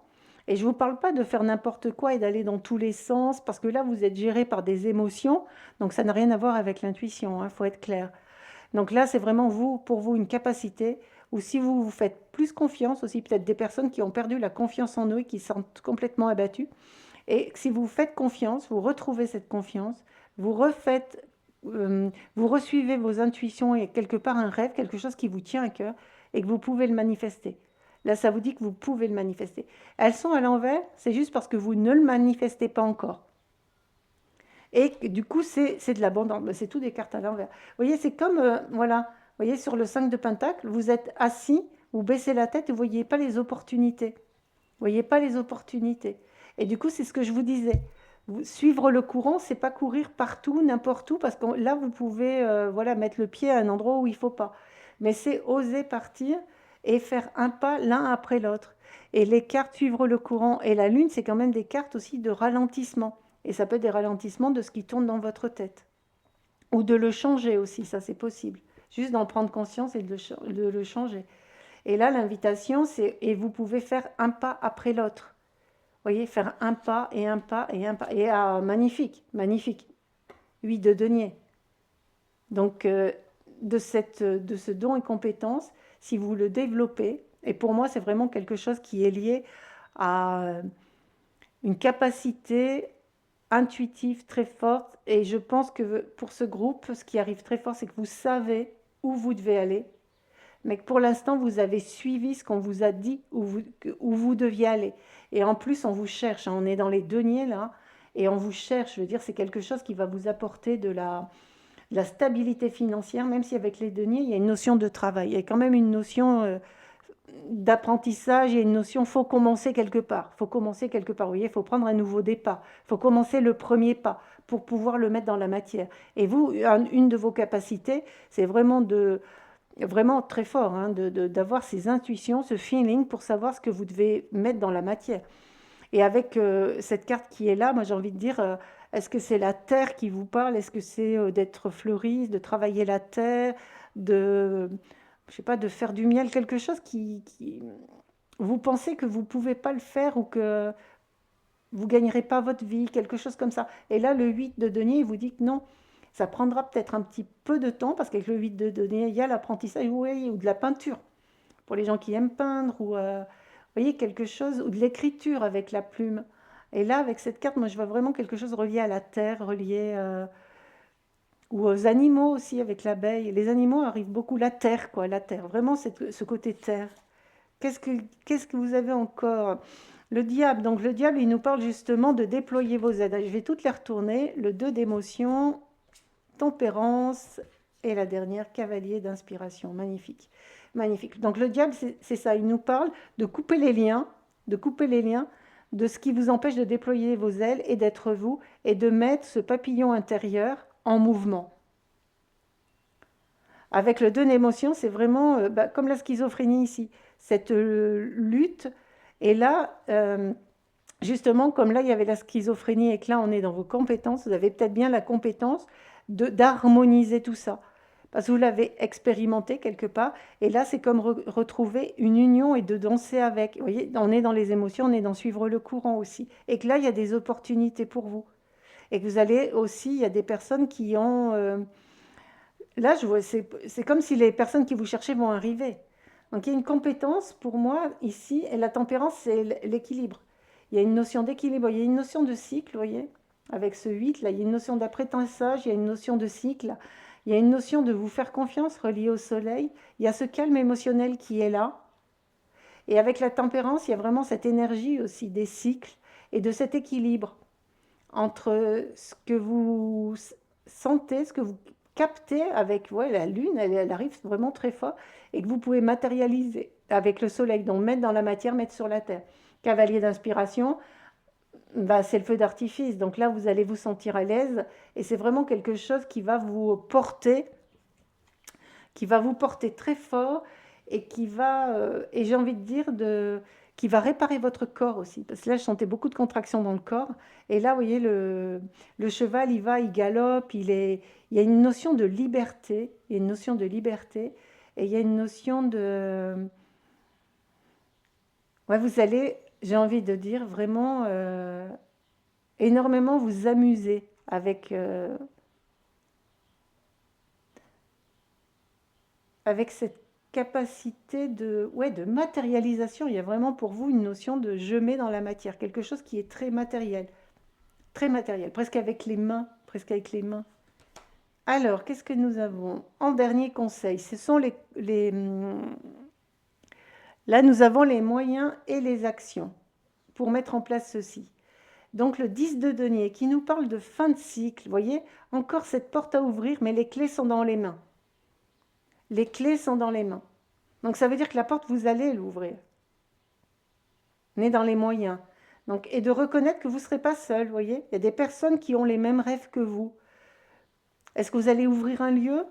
et je ne vous parle pas de faire n'importe quoi et d'aller dans tous les sens, parce que là, vous êtes géré par des émotions, donc ça n'a rien à voir avec l'intuition, il faut être clair. Donc là, c'est vraiment vous, pour vous, une capacité, ou si vous vous faites plus confiance, aussi peut-être des personnes qui ont perdu la confiance en eux et qui se sentent complètement abattues, et si vous faites confiance, vous retrouvez cette confiance, vous refaites, vous resuivez vos intuitions et quelque part un rêve, quelque chose qui vous tient à cœur et que vous pouvez le manifester. Là, ça vous dit que vous pouvez le manifester. Elles sont à l'envers, c'est juste parce que vous ne le manifestez pas encore. Et du coup, c'est de l'abondance. C'est tout des cartes à l'envers. Vous voyez, c'est comme, voilà, vous voyez, sur le 5 de Pentacle, vous êtes assis, vous baissez la tête et vous ne voyez pas les opportunités. Vous ne voyez pas les opportunités. Et du coup, c'est ce que je vous disais. Suivre le courant, c'est pas courir partout, n'importe où, parce que là, vous pouvez voilà, mettre le pied à un endroit où il ne faut pas. Mais c'est oser partir et faire un pas l'un après l'autre. Et les cartes suivre le courant et la lune, c'est quand même des cartes aussi de ralentissement. Et ça peut être des ralentissements de ce qui tourne dans votre tête. Ou de le changer aussi, ça c'est possible. Juste d'en prendre conscience et de le changer. Et là, l'invitation, c'est, et vous pouvez faire un pas après l'autre. Vous voyez, faire un pas et un pas et un pas. Et magnifique, magnifique. 8 de denier. Donc, de ce don et compétence, si vous le développez, et pour moi, c'est vraiment quelque chose qui est lié à une capacité intuitive très forte. Et je pense que pour ce groupe, ce qui arrive très fort, c'est que vous savez où vous devez aller, mais que pour l'instant, vous avez suivi ce qu'on vous a dit où vous deviez aller. Et en plus, on vous cherche, hein, on est dans les deniers là, et on vous cherche. Je veux dire, c'est quelque chose qui va vous apporter de la stabilité financière, même si avec les deniers, il y a une notion de travail. Il y a quand même une notion d'apprentissage, il y a une notion, il faut commencer quelque part. Il faut commencer quelque part, vous voyez, il faut prendre un nouveau départ. Il faut commencer le premier pas pour pouvoir le mettre dans la matière. Et vous, une de vos capacités, c'est vraiment très fort, hein, d'avoir ces intuitions, ce feeling pour savoir ce que vous devez mettre dans la matière. Et avec cette carte qui est là, moi j'ai envie de dire, est-ce que c'est la terre qui vous parle? Est-ce que c'est d'être fleuriste, de travailler la terre, de, je sais pas, de faire du miel, quelque chose vous pensez que vous ne pouvez pas le faire ou que vous ne gagnerez pas votre vie, quelque chose comme ça. Et là, le 8 de denier, il vous dit que non, ça prendra peut-être un petit peu de temps, parce qu'avec le 8 de denier, il y a l'apprentissage, oui, ou de la peinture, pour les gens qui aiment peindre, ou vous voyez, quelque chose, ou de l'écriture avec la plume. Et là, avec cette carte, moi, je vois vraiment quelque chose relié à la terre, relié ou aux animaux aussi, avec l'abeille. Les animaux arrivent beaucoup, la terre, quoi, la terre. Vraiment, ce côté terre. Qu'est-ce que, qu'est-ce que vous avez encore? Le diable. Donc, le diable, il nous parle justement de déployer vos aides. Je vais toutes les retourner. Le 2 d'émotion, tempérance, et la dernière, cavalier d'inspiration. Magnifique. Magnifique. Donc le diable, c'est ça, il nous parle de couper les liens, de couper les liens de ce qui vous empêche de déployer vos ailes et d'être vous, et de mettre ce papillon intérieur en mouvement. Avec le 2 d'émotion, c'est vraiment comme la schizophrénie ici, cette lutte. Et là, justement, comme là, il y avait la schizophrénie et que là, on est dans vos compétences, vous avez peut-être bien la compétence d'harmoniser tout ça. Parce que vous l'avez expérimenté quelque part. Et là, c'est comme retrouver une union et de danser avec. Vous voyez, on est dans les émotions, on est dans suivre le courant aussi. Et que là, il y a des opportunités pour vous. Et que vous allez aussi, il y a des personnes qui ont... là, je vois, c'est comme si les personnes qui vous cherchez vont arriver. Donc, il y a une compétence pour moi ici. Et la tempérance, c'est l'équilibre. Il y a une notion d'équilibre, il y a une notion de cycle, vous voyez, avec ce 8, là, il y a une notion d'apprentissage, il y a une notion de cycle. Il y a une notion de vous faire confiance reliée au soleil. Il y a ce calme émotionnel qui est là. Et avec la tempérance, il y a vraiment cette énergie aussi des cycles et de cet équilibre entre ce que vous sentez, ce que vous captez avec la lune, elle arrive vraiment très fort, et que vous pouvez matérialiser avec le soleil, donc mettre dans la matière, mettre sur la terre. Cavalier d'inspiration, Bah, c'est le feu d'artifice. Donc là, vous allez vous sentir à l'aise et c'est vraiment quelque chose qui va vous porter très fort et et j'ai envie de dire, qui va réparer votre corps aussi. Parce que là, je sentais beaucoup de contractions dans le corps. Et là, vous voyez, le cheval, il galope, il y a une notion de liberté, il y a une notion de liberté, et il y a une notion de... Ouais, vous allez, j'ai envie de dire, vraiment énormément vous amuser avec cette capacité ouais, de matérialisation. Il y a vraiment pour vous une notion de je mets dans la matière, quelque chose qui est très matériel, presque avec les mains, presque avec les mains. Alors, qu'est-ce que nous avons en dernier conseil? Ce sont là, nous avons les moyens et les actions pour mettre en place ceci. Donc le 10 de denier qui nous parle de fin de cycle, vous voyez, encore cette porte à ouvrir, mais les clés sont dans les mains. Les clés sont dans les mains. Donc ça veut dire que la porte, vous allez l'ouvrir. On est dans les moyens. Donc, et de reconnaître que vous ne serez pas seul, vous voyez. Il y a des personnes qui ont les mêmes rêves que vous. Est-ce que vous allez ouvrir un lieu?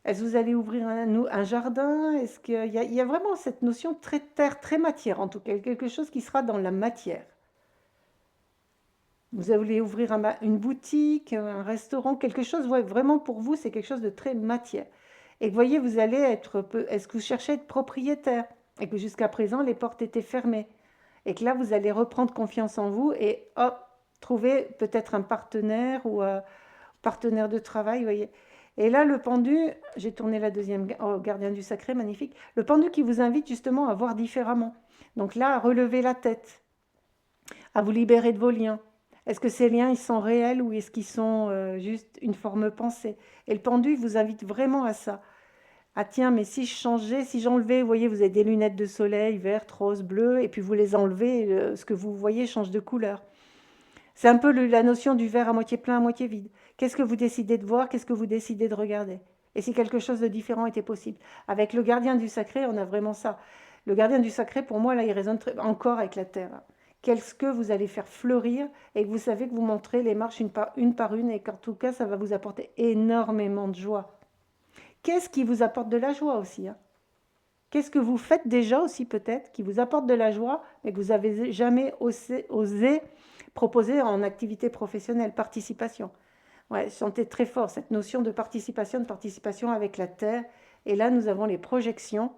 Est-ce que vous allez ouvrir un jardin? Est-ce qu'il y a vraiment cette notion très terre, très matière, en tout cas, quelque chose qui sera dans la matière. Vous allez ouvrir une boutique, un restaurant, quelque chose, ouais, vraiment pour vous, c'est quelque chose de très matière. Et que vous voyez, est-ce que vous cherchez à être propriétaire? Et que jusqu'à présent, les portes étaient fermées. Et que là, vous allez reprendre confiance en vous et hop, trouver peut-être un partenaire ou un partenaire de travail, vous voyez. Et là, le pendu, j'ai tourné la deuxième, oh, gardien du sacré, magnifique. Le pendu qui vous invite justement à voir différemment. Donc là, à relever la tête, à vous libérer de vos liens. Est-ce que ces liens, ils sont réels ou est-ce qu'ils sont juste une forme pensée? Et le pendu, il vous invite vraiment à ça. Ah tiens, mais si je changeais, si j'enlevais, vous voyez, vous avez des lunettes de soleil, verte, rose, bleu, et puis vous les enlevez, ce que vous voyez change de couleur. C'est un peu la notion du verre à moitié plein, à moitié vide. Qu'est-ce que vous décidez de voir? Qu'est-ce que vous décidez de regarder? Et si quelque chose de différent était possible? Avec le gardien du sacré, on a vraiment ça. Le gardien du sacré, pour moi, là, il résonne encore avec la terre. Qu'est-ce que vous allez faire fleurir et que vous savez que vous montrez les marches une par une et qu'en tout cas, ça va vous apporter énormément de joie. Qu'est-ce qui vous apporte de la joie aussi, hein? Qu'est-ce que vous faites déjà aussi peut-être qui vous apporte de la joie mais que vous n'avez jamais osé proposer en activité professionnelle, participation. Ouais, je sentais très fort cette notion de participation avec la terre. Et là, nous avons les projections.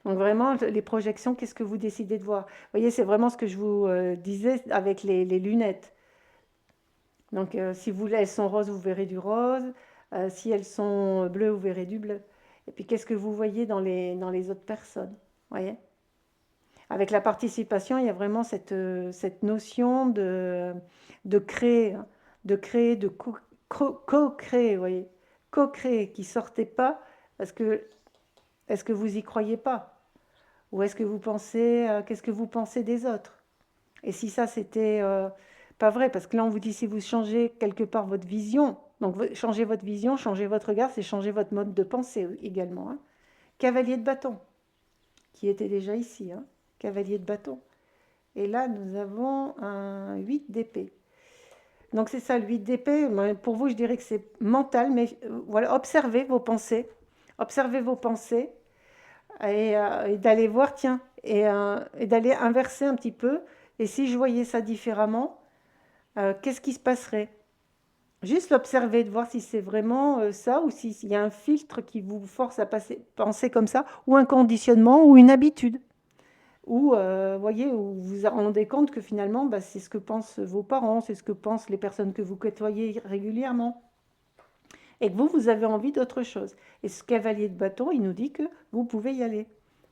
Donc vraiment, les projections, qu'est-ce que vous décidez de voir? Vous voyez, c'est vraiment ce que je vous disais avec les lunettes. Donc si elles sont roses, vous verrez du rose. Si elles sont bleues, vous verrez du bleu. Et puis qu'est-ce que vous voyez dans les autres personnes? Voyez. Avec la participation, il y a vraiment cette notion de créer, hein, de co-créer, vous voyez. Co-créer, qui ne sortait pas, parce que est-ce que vous y croyez pas? Ou est-ce que vous pensez, qu'est-ce que vous pensez des autres? Et si ça, c'était pas vrai, parce que là, on vous dit si vous changez quelque part votre vision, donc changer votre vision, changer votre regard, c'est changer votre mode de pensée également, hein. Cavalier de bâton, qui était déjà ici, hein. Cavalier de bâton. Et là, nous avons un 8 d'épée. Donc c'est ça, le 8 d'épée. Pour vous, je dirais que c'est mental, mais voilà, observez vos pensées et d'aller voir, tiens, et d'aller inverser un petit peu. Et si je voyais ça différemment, qu'est-ce qui se passerait? Juste l'observer, de voir si c'est vraiment ça ou s'il y a un filtre qui vous force à penser comme ça, ou un conditionnement ou une habitude. Ou, voyez, où vous vous rendez compte que finalement, bah, c'est ce que pensent vos parents, c'est ce que pensent les personnes que vous côtoyez régulièrement. Et que vous avez envie d'autre chose. Et ce cavalier de bâton, il nous dit que vous pouvez y aller.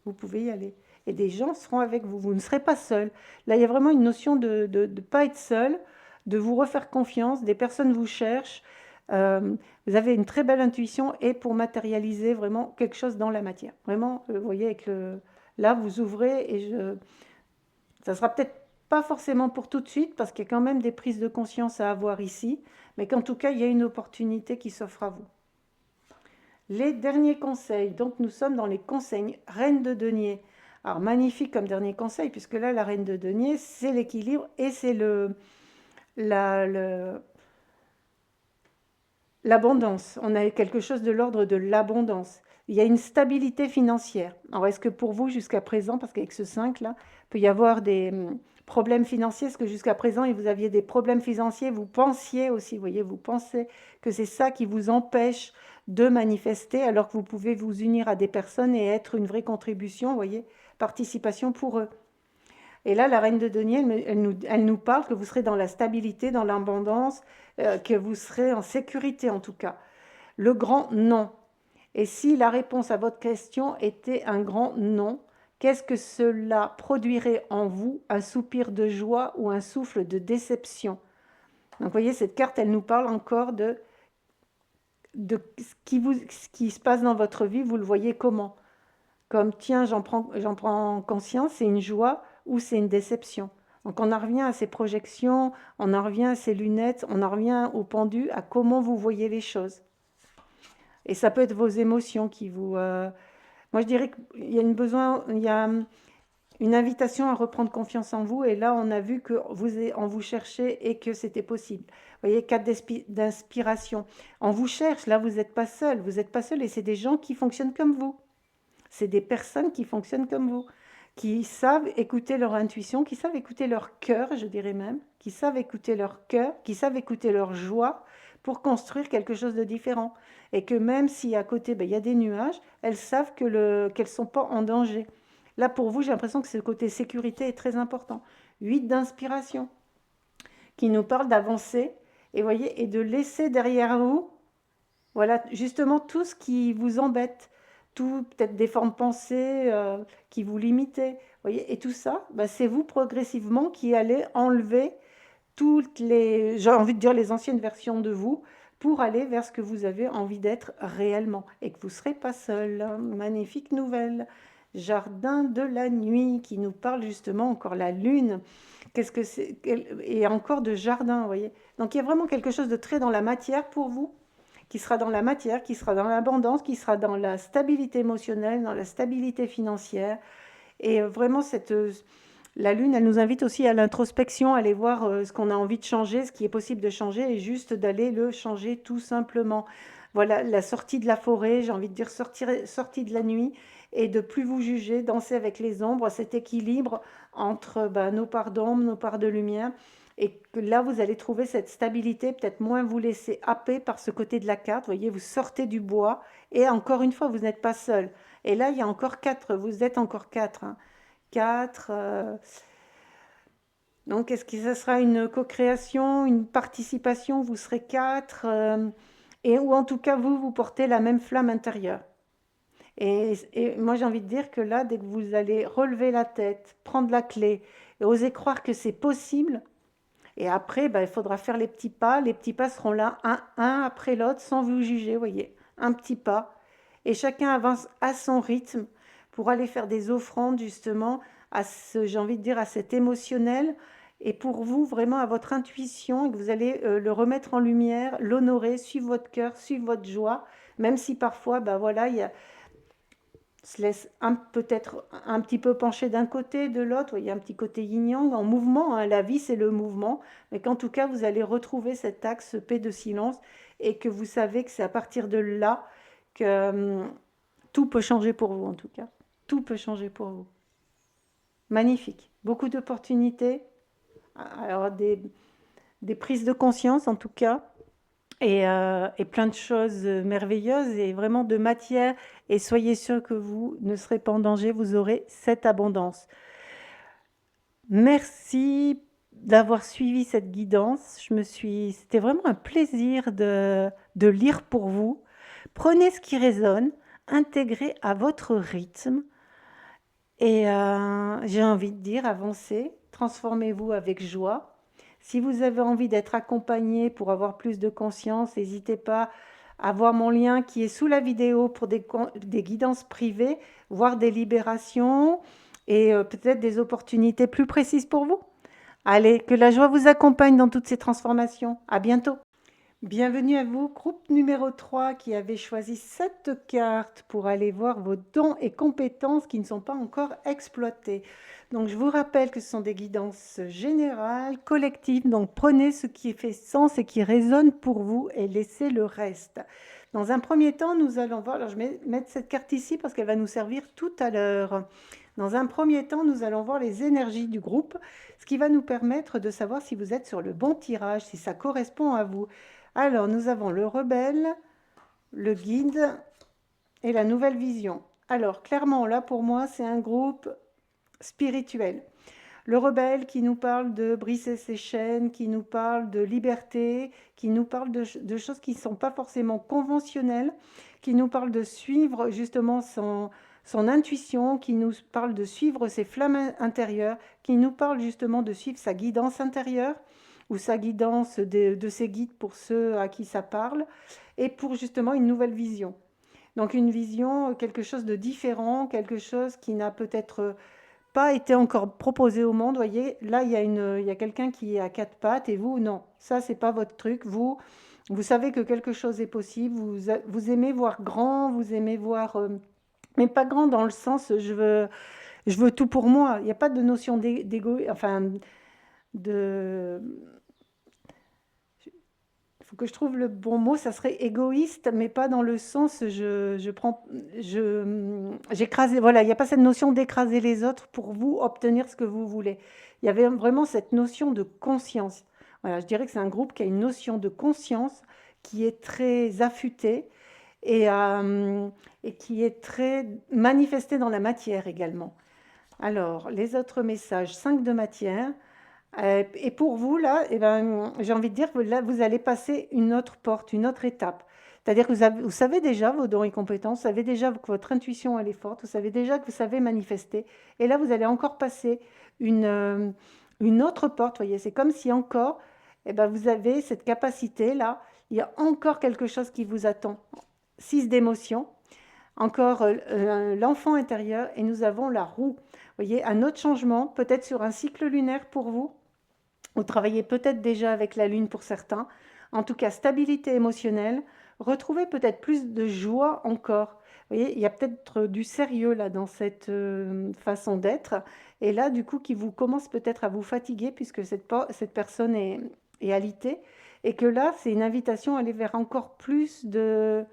Vous pouvez y aller. Et des gens seront avec vous. Vous ne serez pas seul. Là, il y a vraiment une notion de ne pas être seul, de vous refaire confiance. Des personnes vous cherchent. Vous avez une très belle intuition et pour matérialiser vraiment quelque chose dans la matière. Vraiment, vous voyez, là, vous ouvrez et ça sera peut-être pas forcément pour tout de suite parce qu'il y a quand même des prises de conscience à avoir ici, mais qu'en tout cas, il y a une opportunité qui s'offre à vous. Les derniers conseils, donc nous sommes dans les conseils Reine de denier. Alors magnifique comme dernier conseil, puisque là, la Reine de denier, c'est l'équilibre et c'est la- le- l'abondance. On a quelque chose de l'ordre de l'abondance. Il y a une stabilité financière. Alors, est-ce que pour vous, jusqu'à présent, parce qu'avec ce 5 là, il peut y avoir des problèmes financiers, est-ce que jusqu'à présent, et vous aviez des problèmes financiers, vous pensiez aussi, vous voyez, vous pensez que c'est ça qui vous empêche de manifester, alors que vous pouvez vous unir à des personnes et être une vraie contribution, vous voyez, participation pour eux. Et là, la reine de denier, elle nous parle que vous serez dans la stabilité, dans l'abondance, que vous serez en sécurité en tout cas. Le grand non. Et si la réponse à votre question était un grand non, qu'est-ce que cela produirait en vous? Un soupir de joie ou un souffle de déception? Donc vous voyez, cette carte, elle nous parle encore de ce qui se passe dans votre vie, vous le voyez comment? Comme tiens, j'en prends conscience, c'est une joie ou c'est une déception. Donc on en revient à ces projections, on en revient à ces lunettes, on en revient au pendu, à comment vous voyez les choses. Et ça peut être vos émotions qui vous... Moi je dirais qu'il y a il y a une invitation à reprendre confiance en vous et là on a vu que on vous cherchait et que c'était possible. Vous voyez, carte d'inspiration. On vous cherche, là vous n'êtes pas seul et c'est des gens qui fonctionnent comme vous. C'est des personnes qui fonctionnent comme vous, qui savent écouter leur intuition, qui savent écouter leur cœur, je dirais même, qui savent écouter leur cœur, qui savent écouter leur joie pour construire quelque chose de différent. Et que même si à côté, ben, il y a des nuages, elles savent qu'elles ne sont pas en danger. Là, pour vous, j'ai l'impression que ce côté sécurité est très important. 8 d'inspiration, qui nous parle d'avancer, et voyez, et de laisser derrière vous, voilà, justement tout ce qui vous embête, tout peut-être des formes pensées qui vous limitaient, voyez, et tout ça, bah, c'est vous progressivement qui allez enlever toutes les, j'ai envie de dire les anciennes versions de vous, pour aller vers ce que vous avez envie d'être réellement, et que vous ne serez pas seul. Magnifique nouvelle. Jardin de la nuit, qui nous parle justement encore la lune. Qu'est-ce que c'est? Et encore de jardin, vous voyez. Donc il y a vraiment quelque chose de très dans la matière pour vous, qui sera dans la matière, qui sera dans l'abondance, qui sera dans la stabilité émotionnelle, dans la stabilité financière. Et vraiment, la Lune, elle nous invite aussi à l'introspection, à aller voir ce qu'on a envie de changer, ce qui est possible de changer, et juste d'aller le changer tout simplement. Voilà, la sortie de la forêt, j'ai envie de dire sortie de la nuit, et de plus vous juger, danser avec les ombres, cet équilibre entre nos parts d'ombre, nos parts de lumière, et que là, vous allez trouver cette stabilité, peut-être moins vous laisser happer par ce côté de la carte. Vous voyez, vous sortez du bois, et encore une fois, vous n'êtes pas seul. Et là, il y a encore quatre, vous êtes encore quatre, hein. Quatre. Donc, est-ce que ça sera une co-création, une participation? Vous serez quatre, et ou en tout cas, vous portez la même flamme intérieure. Et moi, j'ai envie de dire que là, dès que vous allez relever la tête, prendre la clé et oser croire que c'est possible, et après, ben, il faudra faire les petits pas. Les petits pas seront là, un après l'autre, sans vous juger, vous voyez. Un petit pas. Et chacun avance à son rythme pour aller faire des offrandes, justement, à ce, j'ai envie de dire, à cet émotionnel. Et pour vous, vraiment, à votre intuition, et que vous allez le remettre en lumière, l'honorer, suivre votre cœur, suivre votre joie. Même si parfois, ben voilà, il y a, se laisse peut-être un petit peu pencher d'un côté, de l'autre. Il y a un petit côté yin-yang en mouvement, hein. La vie, c'est le mouvement. Mais qu'en tout cas, vous allez retrouver cet axe paix de silence et que vous savez que c'est à partir de là que tout peut changer pour vous, en tout cas. Tout peut changer pour vous. Magnifique. Beaucoup d'opportunités. Alors, des prises de conscience, en tout cas. Et plein de choses merveilleuses et vraiment de matière. Et soyez sûr que vous ne serez pas en danger, vous aurez cette abondance. Merci d'avoir suivi cette guidance. C'était vraiment un plaisir de lire pour vous. Prenez ce qui résonne, intégrez à votre rythme. Et j'ai envie de dire, avancez, transformez-vous avec joie. Si vous avez envie d'être accompagné pour avoir plus de conscience, n'hésitez pas à voir mon lien qui est sous la vidéo pour des guidances privées, voire des libérations et peut-être des opportunités plus précises pour vous. Allez, que la joie vous accompagne dans toutes ces transformations. À bientôt. Bienvenue à vous, groupe numéro 3 qui avait choisi cette carte pour aller voir vos dons et compétences qui ne sont pas encore exploitées. Donc je vous rappelle que ce sont des guidances générales, collectives, donc prenez ce qui fait sens et qui résonne pour vous et laissez le reste. Dans un premier temps, nous allons voir, alors je vais mettre cette carte ici parce qu'elle va nous servir tout à l'heure. Dans un premier temps, nous allons voir les énergies du groupe, ce qui va nous permettre de savoir si vous êtes sur le bon tirage, si ça correspond à vous. Alors, nous avons le rebelle, le guide et la nouvelle vision. Alors, clairement, là, pour moi, c'est un groupe spirituel. Le rebelle qui nous parle de briser ses chaînes, qui nous parle de liberté, qui nous parle de choses qui ne sont pas forcément conventionnelles, qui nous parle de suivre justement son intuition, qui nous parle de suivre ses flammes intérieures, qui nous parle justement de suivre sa guidance intérieure ou sa guidance de ses guides pour ceux à qui ça parle, et pour justement une nouvelle vision. Donc une vision, quelque chose de différent, quelque chose qui n'a peut-être pas été encore proposé au monde. Voyez, là, il y a quelqu'un qui est à quatre pattes et vous, non. Ça, c'est pas votre truc. Vous savez que quelque chose est possible. Vous aimez voir grand, vous aimez voir, mais pas grand dans le sens, je veux tout pour moi. Il n'y a pas de notion d'égo, enfin, de, il faut que je trouve le bon mot, ça serait égoïste, mais pas dans le sens j'écrase, voilà, il n'y a pas cette notion d'écraser les autres pour vous obtenir ce que vous voulez. Il y avait vraiment cette notion de conscience. Voilà, je dirais que c'est un groupe qui a une notion de conscience qui est très affûtée et, euh, et qui est très manifestée dans la matière également. Alors, les autres messages, 5 de matière. Et pour vous, là, eh ben, j'ai envie de dire que là, vous allez passer une autre porte, une autre étape. C'est-à-dire que vous savez déjà vos dons et compétences, vous savez déjà que votre intuition, elle est forte, vous savez déjà que vous savez manifester. Et là, vous allez encore passer une, euh, une autre porte, vous voyez, c'est comme si encore, eh ben, vous avez cette capacité-là, il y a encore quelque chose qui vous attend. 6 d'émotion, encore l'enfant intérieur, et nous avons la roue. Vous voyez, un autre changement, peut-être sur un cycle lunaire pour vous. Vous travaillez peut-être déjà avec la lune pour certains. En tout cas, stabilité émotionnelle. Retrouvez peut-être plus de joie encore. Vous voyez, il y a peut-être du sérieux là dans cette façon d'être. Et là, du coup, qui vous commence peut-être à vous fatiguer puisque cette personne est alitée. Et que là, c'est une invitation à aller vers encore plus de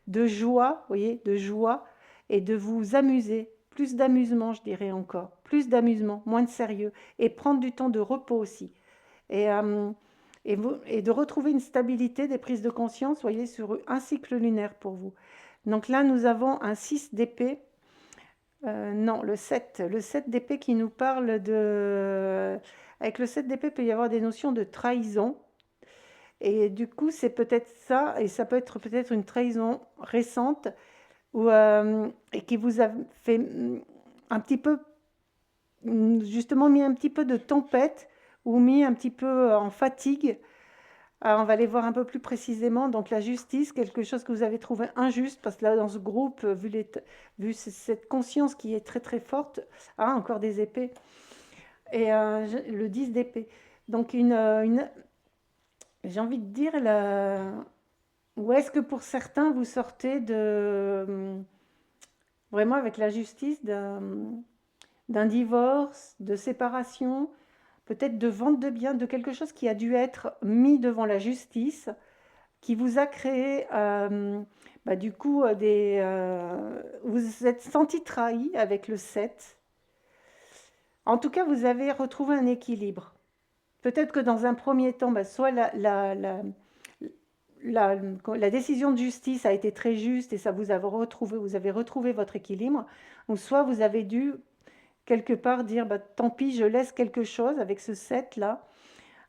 joie, vous voyez, de joie et de vous amuser. Plus d'amusement, je dirais encore. Plus d'amusement, moins de sérieux. Et prendre du temps de repos aussi et, et de retrouver une stabilité des prises de conscience, voyez, sur un cycle lunaire pour vous. Donc là, nous avons un 6 d'épée, non, le 7 d'épée qui nous parle de... Avec le 7 d'épée, il peut y avoir des notions de trahison. Et du coup, c'est peut-être ça, et ça peut être peut-être une trahison récente, ou, et qui vous a fait un petit peu, justement mis un petit peu de tempête, ou mis un petit peu en fatigue. Alors, on va aller voir un peu plus précisément. Donc, la justice, quelque chose que vous avez trouvé injuste, parce que là, dans ce groupe, vu cette conscience qui est très très forte, ah, encore des épées, et le 10 d'épée. Donc, j'ai envie de dire, ou est-ce que pour certains, vous sortez vraiment avec la justice d'un divorce, de séparation, peut-être de vente de biens, de quelque chose qui a dû être mis devant la justice, qui vous a créé, du coup, vous vous êtes senti trahi avec le 7. En tout cas, vous avez retrouvé un équilibre. Peut-être que dans un premier temps, soit la, la décision de justice a été très juste et ça vous avez retrouvé votre équilibre, ou soit vous avez dû quelque part dire, tant pis, je laisse quelque chose avec ce 7 là.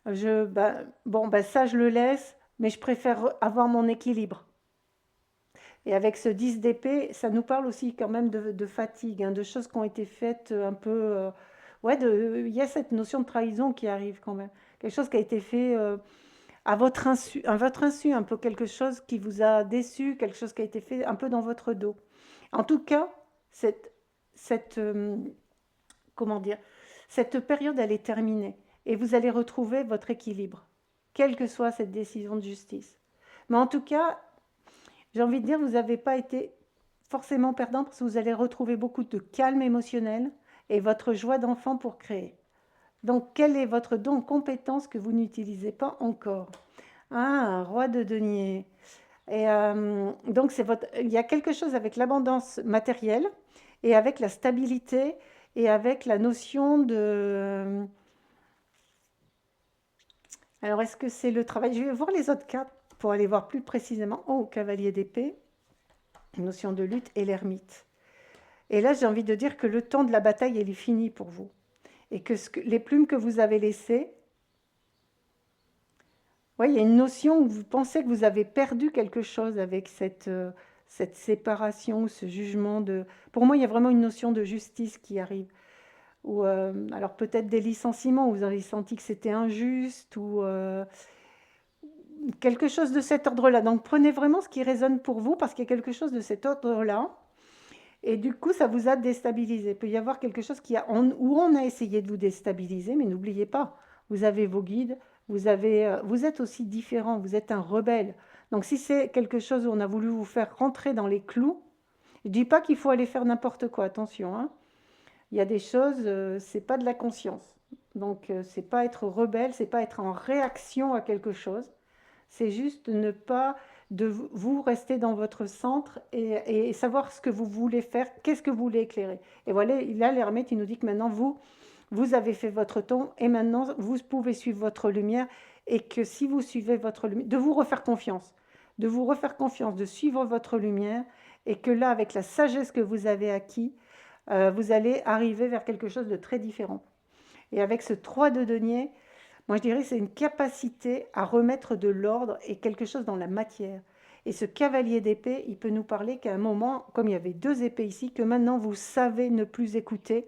Ça je le laisse, mais je préfère avoir mon équilibre. Et avec ce 10 d'épée, ça nous parle aussi quand même de fatigue, hein, de choses qui ont été faites un peu... ouais, il y a cette notion de trahison qui arrive quand même. Quelque chose qui a été fait à votre insu, un peu quelque chose qui vous a déçu, quelque chose qui a été fait un peu dans votre dos. En tout cas, cette comment dire, cette période, elle est terminée et vous allez retrouver votre équilibre, quelle que soit cette décision de justice. Mais en tout cas, j'ai envie de dire, vous n'avez pas été forcément perdant parce que vous allez retrouver beaucoup de calme émotionnel et votre joie d'enfant pour créer. Donc, quel est votre don, compétence que vous n'utilisez pas encore? Ah, roi de denier. Et donc, il y a quelque chose avec l'abondance matérielle et avec la stabilité et avec la notion de... Alors, est-ce que c'est le travail? Je vais voir les autres cartes pour aller voir plus précisément. Oh, cavalier d'épée, notion de lutte et l'ermite. Et là, j'ai envie de dire que le temps de la bataille, il est fini pour vous. Et que, les plumes que vous avez laissées, ouais, il y a une notion où vous pensez que vous avez perdu quelque chose avec cette séparation, ce jugement de... Pour moi, il y a vraiment une notion de justice qui arrive. Ou alors peut-être des licenciements, où vous avez senti que c'était injuste, ou quelque chose de cet ordre-là. Donc prenez vraiment ce qui résonne pour vous, parce qu'il y a quelque chose de cet ordre-là. Et du coup, ça vous a déstabilisé. Il peut y avoir quelque chose où on a essayé de vous déstabiliser, mais n'oubliez pas, vous avez vos guides, vous êtes aussi différent, vous êtes un rebelle. Donc si c'est quelque chose où on a voulu vous faire rentrer dans les clous, je ne dis pas qu'il faut aller faire n'importe quoi, attention, hein. Il y a des choses, c'est pas de la conscience. Donc c'est pas être rebelle, c'est pas être en réaction à quelque chose. C'est juste ne pas de vous rester dans votre centre et savoir ce que vous voulez faire, qu'est-ce que vous voulez éclairer. Et voilà, là, l'ermite, il nous dit que maintenant, vous avez fait votre ton et maintenant, vous pouvez suivre votre lumière et que si vous suivez votre lumière, de vous refaire confiance, de suivre votre lumière et que là, avec la sagesse que vous avez acquis, vous allez arriver vers quelque chose de très différent. Et avec ce 3 de denier, moi, je dirais que c'est une capacité à remettre de l'ordre et quelque chose dans la matière. Et ce cavalier d'épée, il peut nous parler qu'à un moment, comme il y avait deux épées ici, que maintenant vous savez ne plus écouter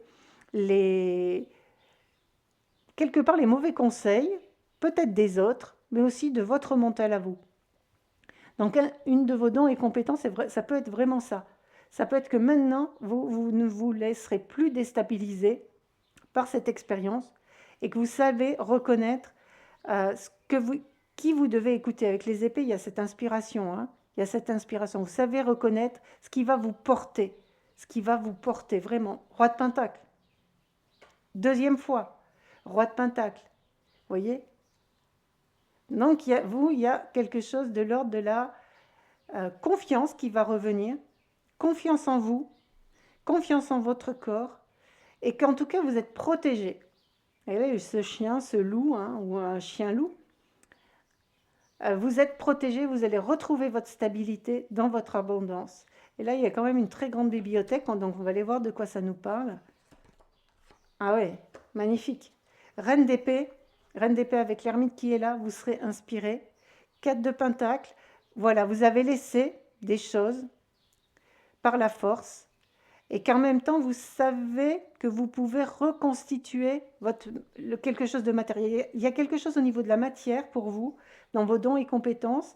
les... quelque part les mauvais conseils, peut-être des autres, mais aussi de votre mental à vous. Donc, une de vos dons et compétences, ça peut être vraiment ça. Ça peut être que maintenant, vous ne vous laisserez plus déstabiliser par cette expérience et que vous savez reconnaître qui vous devez écouter. Avec les épées, il y a cette inspiration, hein. Il y a cette inspiration. Vous savez reconnaître ce qui va vous porter vraiment. Roi de Pentacle. Deuxième fois, Roi de Pentacle. Vous voyez? Donc, il y a quelque chose de l'ordre de la confiance qui va revenir. Confiance en vous, confiance en votre corps, et qu'en tout cas, vous êtes protégé. Et là, ce chien, ce loup, hein, ou un chien-loup, vous êtes protégé, vous allez retrouver votre stabilité dans votre abondance. Et là, il y a quand même une très grande bibliothèque, donc on va aller voir de quoi ça nous parle. Ah ouais, magnifique. Reine d'épée avec l'ermite qui est là, vous serez inspiré. 4 de pentacle, voilà, vous avez laissé des choses par la force et qu'en même temps, vous savez que vous pouvez reconstituer quelque chose de matériel. Il y a quelque chose au niveau de la matière pour vous, dans vos dons et compétences,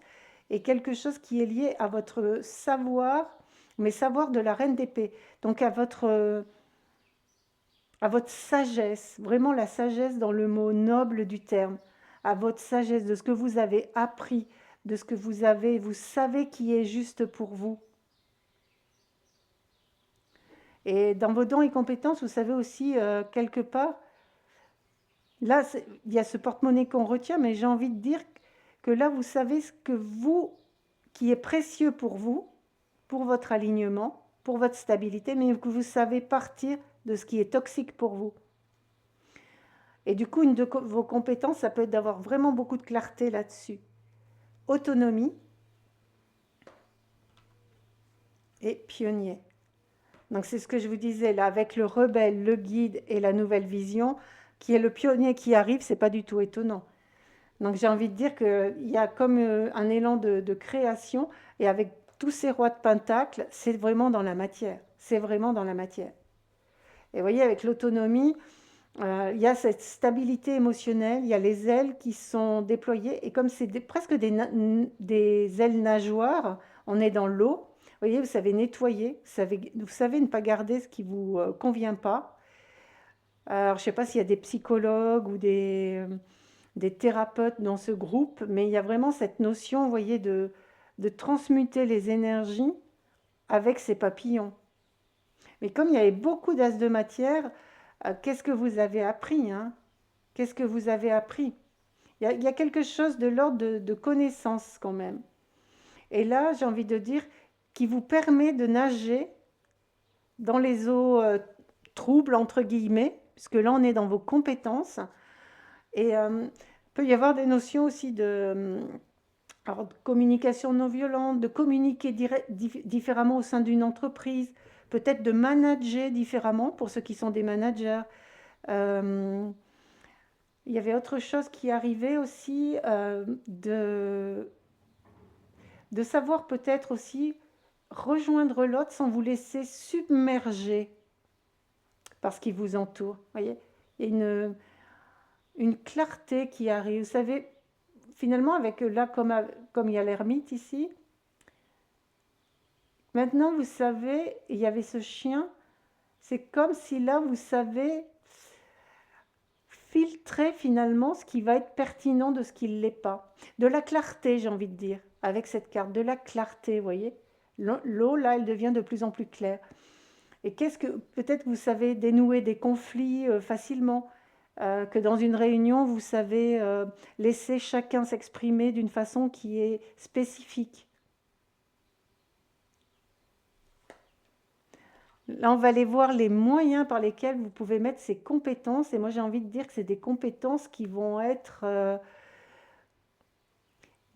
et quelque chose qui est lié à votre savoir, mais savoir de la reine d'épée. Donc à votre sagesse, vraiment la sagesse dans le mot noble du terme, à votre sagesse de ce que vous avez appris, de ce que vous savez qui est juste pour vous. Et dans vos dons et compétences, vous savez aussi, quelque part, là, il y a ce porte-monnaie qu'on retient, mais j'ai envie de dire que là, vous savez ce que qui est précieux pour vous, pour votre alignement, pour votre stabilité, mais que vous savez partir de ce qui est toxique pour vous. Et du coup, une de vos compétences, ça peut être d'avoir vraiment beaucoup de clarté là-dessus. Autonomie et pionnier. Donc c'est ce que je vous disais là, avec le rebelle, le guide et la nouvelle vision, qui est le pionnier qui arrive, c'est pas du tout étonnant. Donc j'ai envie de dire qu'il y a comme un élan de création, et avec tous ces rois de pentacle, c'est vraiment dans la matière. C'est vraiment dans la matière. Et vous voyez, avec l'autonomie, il y a cette stabilité émotionnelle, il y a les ailes qui sont déployées, et comme c'est presque des ailes nageoires, on est dans l'eau. Vous voyez, vous savez nettoyer, vous savez ne pas garder ce qui ne vous convient pas. Alors, je ne sais pas s'il y a des psychologues ou des thérapeutes dans ce groupe, mais il y a vraiment cette notion, vous voyez, de transmuter les énergies avec ces papillons. Mais comme il y avait beaucoup d'as de matière, qu'est-ce que vous avez appris, hein? Qu'est-ce que vous avez appris? Il y a quelque chose de l'ordre de connaissance quand même. Et là, j'ai envie de dire, qui vous permet de nager dans les eaux troubles, entre guillemets, puisque là, on est dans vos compétences. Et peut y avoir des notions aussi alors, de communication non violente, de communiquer différemment au sein d'une entreprise, peut-être de manager différemment pour ceux qui sont des managers. Euh, il y avait autre chose qui arrivait aussi, de savoir peut-être aussi rejoindre l'autre sans vous laisser submerger par ce qui vous entoure. Vous voyez, il y a une clarté qui arrive. Vous savez, finalement, avec là, comme il y a l'ermite ici, maintenant vous savez, il y avait ce chien, c'est comme si là vous savez filtrer finalement ce qui va être pertinent de ce qui ne l'est pas. De la clarté, j'ai envie de dire, avec cette carte, de la clarté, vous voyez. L'eau, là, elle devient de plus en plus claire. Et qu'est-ce que, peut-être vous savez dénouer des conflits facilement, que dans une réunion, vous savez laisser chacun s'exprimer d'une façon qui est spécifique. Là, on va aller voir les moyens par lesquels vous pouvez mettre ces compétences. Et moi, j'ai envie de dire que c'est des compétences qui vont être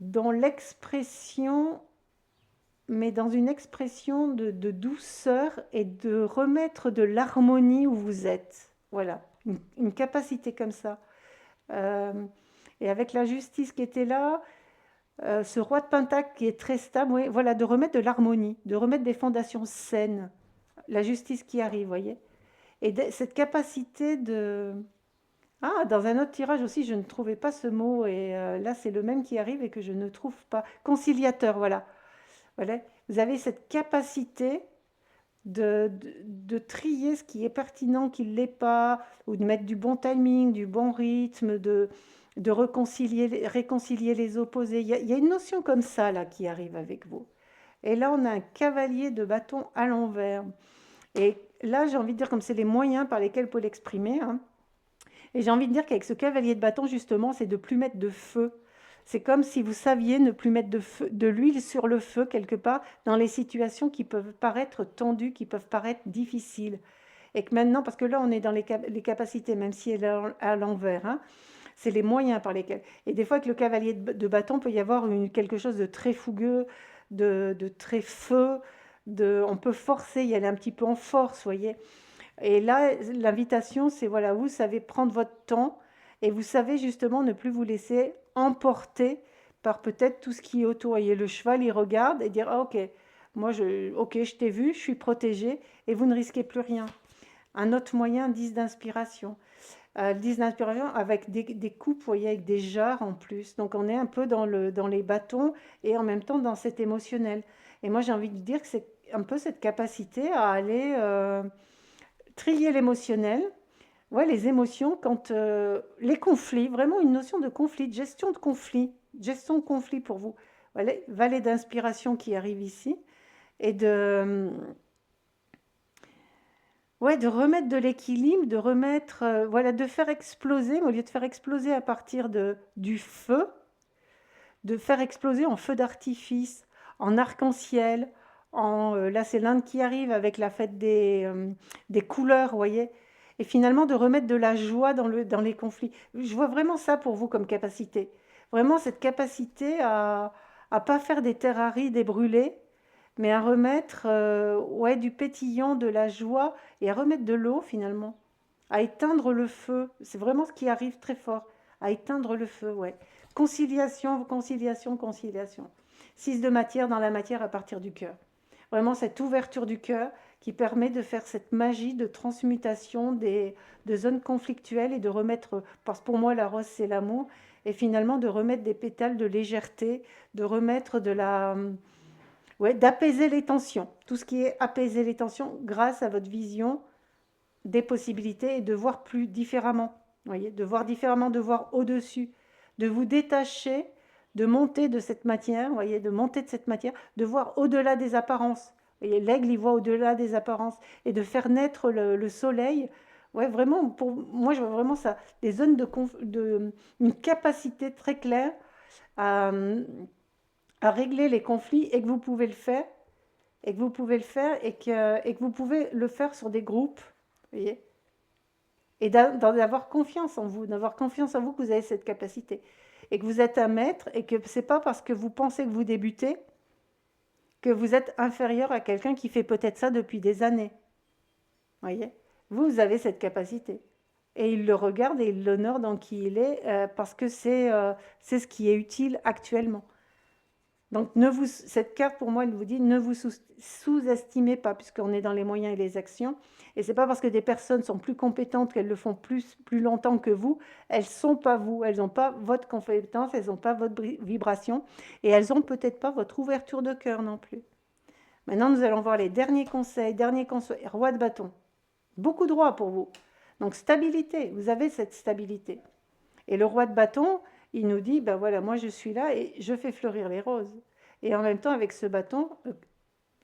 dans l'expression, mais dans une expression de douceur et de remettre de l'harmonie où vous êtes. Voilà, une capacité comme ça. Euh, et avec la justice qui était là, ce roi de Pentacle qui est très stable, oui, voilà, de remettre de l'harmonie, de remettre des fondations saines. La justice qui arrive, vous voyez. Et cette capacité de... Ah, dans un autre tirage aussi, je ne trouvais pas ce mot, et là, c'est le même qui arrive et que je ne trouve pas. Conciliateur, voilà. Voilà. Vous avez cette capacité de trier ce qui est pertinent, qui ne l'est pas, ou de mettre du bon timing, du bon rythme, de réconcilier les opposés. Il y a une notion comme ça, là, qui arrive avec vous. Et là, on a un cavalier de bâton à l'envers. Et là, j'ai envie de dire, comme c'est les moyens par lesquels vous pouvez l'exprimer, hein, et j'ai envie de dire qu'avec ce cavalier de bâton, justement, c'est de plus mettre de feu. C'est comme si vous saviez ne plus mettre de l'huile sur le feu quelque part dans les situations qui peuvent paraître tendues, qui peuvent paraître difficiles. Et que maintenant, parce que là, on est dans les capacités, même si elle est à l'envers, hein, c'est les moyens par lesquels. Et des fois, avec le cavalier de bâton, peut y avoir quelque chose de très fougueux, de très feu, on peut forcer, y aller un petit peu en force, vous voyez. Et là, l'invitation, c'est voilà, vous savez prendre votre temps et vous savez justement ne plus vous laisser emporter par peut-être tout ce qui est autour. Et le cheval, il regarde et dire, ah, ok, ok, je t'ai vu, je suis protégé et vous ne risquez plus rien. Un autre moyen, 10 d'inspiration. 10 d'inspiration avec des coupes, vous voyez, avec des jarres en plus. Donc on est un peu dans les bâtons et en même temps dans cet émotionnel. Et moi j'ai envie de dire que c'est un peu cette capacité à aller trier l'émotionnel, ouais, les émotions, quand les conflits, vraiment une notion de conflit, de gestion de conflit pour vous. Voilà, valet d'inspiration qui arrive ici, et ouais, de remettre de l'équilibre, de remettre, voilà, de faire exploser, au lieu de faire exploser à partir du feu, de faire exploser en feu d'artifice, en arc-en-ciel, là c'est l'Inde qui arrive avec la fête des couleurs, vous voyez, et finalement de remettre de la joie dans les conflits. Je vois vraiment ça pour vous comme capacité. Vraiment cette capacité à pas faire des terres arides et brûlées, mais à remettre ouais, du pétillant, de la joie, et à remettre de l'eau finalement, à éteindre le feu. C'est vraiment ce qui arrive très fort, à éteindre le feu, ouais. Conciliation, conciliation, conciliation. 6 de matière dans la matière à partir du cœur. Vraiment cette ouverture du cœur qui permet de faire cette magie de transmutation de zones conflictuelles et de remettre, parce que pour moi la rose c'est l'amour, et finalement de remettre des pétales de légèreté, de remettre ouais, d'apaiser les tensions. Tout ce qui est apaiser les tensions grâce à votre vision des possibilités et de voir plus différemment. Vous voyez, de voir différemment, de voir au-dessus. de vous détacher, de monter de cette matière, vous voyez, de monter de cette matière, de voir au-delà des apparences. Vous voyez, l'aigle, il voit au-delà des apparences et de faire naître le soleil. Ouais, vraiment, pour moi, je vois vraiment ça, des zones une capacité très claire à, à régler les conflits et que vous pouvez le faire, et que vous pouvez le faire et que vous pouvez le faire sur des groupes, vous voyez, et d'avoir confiance en vous, d'avoir confiance en vous que vous avez cette capacité et que vous êtes un maître et que c'est pas parce que vous pensez que vous débutez que vous êtes inférieur à quelqu'un qui fait peut-être ça depuis des années. Voyez, vous avez cette capacité. Et il le regarde et il l'honore dans qui il est parce que c'est ce qui est utile actuellement. Donc, cette carte, pour moi, elle vous dit, ne vous sous-estimez pas, puisqu'on est dans les moyens et les actions. Et c'est pas parce que des personnes sont plus compétentes qu'elles le font plus longtemps que vous. Elles sont pas vous. Elles n'ont pas votre compétence, elles n'ont pas votre vibration. Et elles n'ont peut-être pas votre ouverture de cœur non plus. Maintenant, nous allons voir les derniers conseils. Dernier conseil, roi de bâton. Beaucoup de rois pour vous. Donc, stabilité. Vous avez cette stabilité. Et le roi de bâton, il nous dit, ben voilà, moi je suis là et je fais fleurir les roses. Et en même temps, avec ce bâton,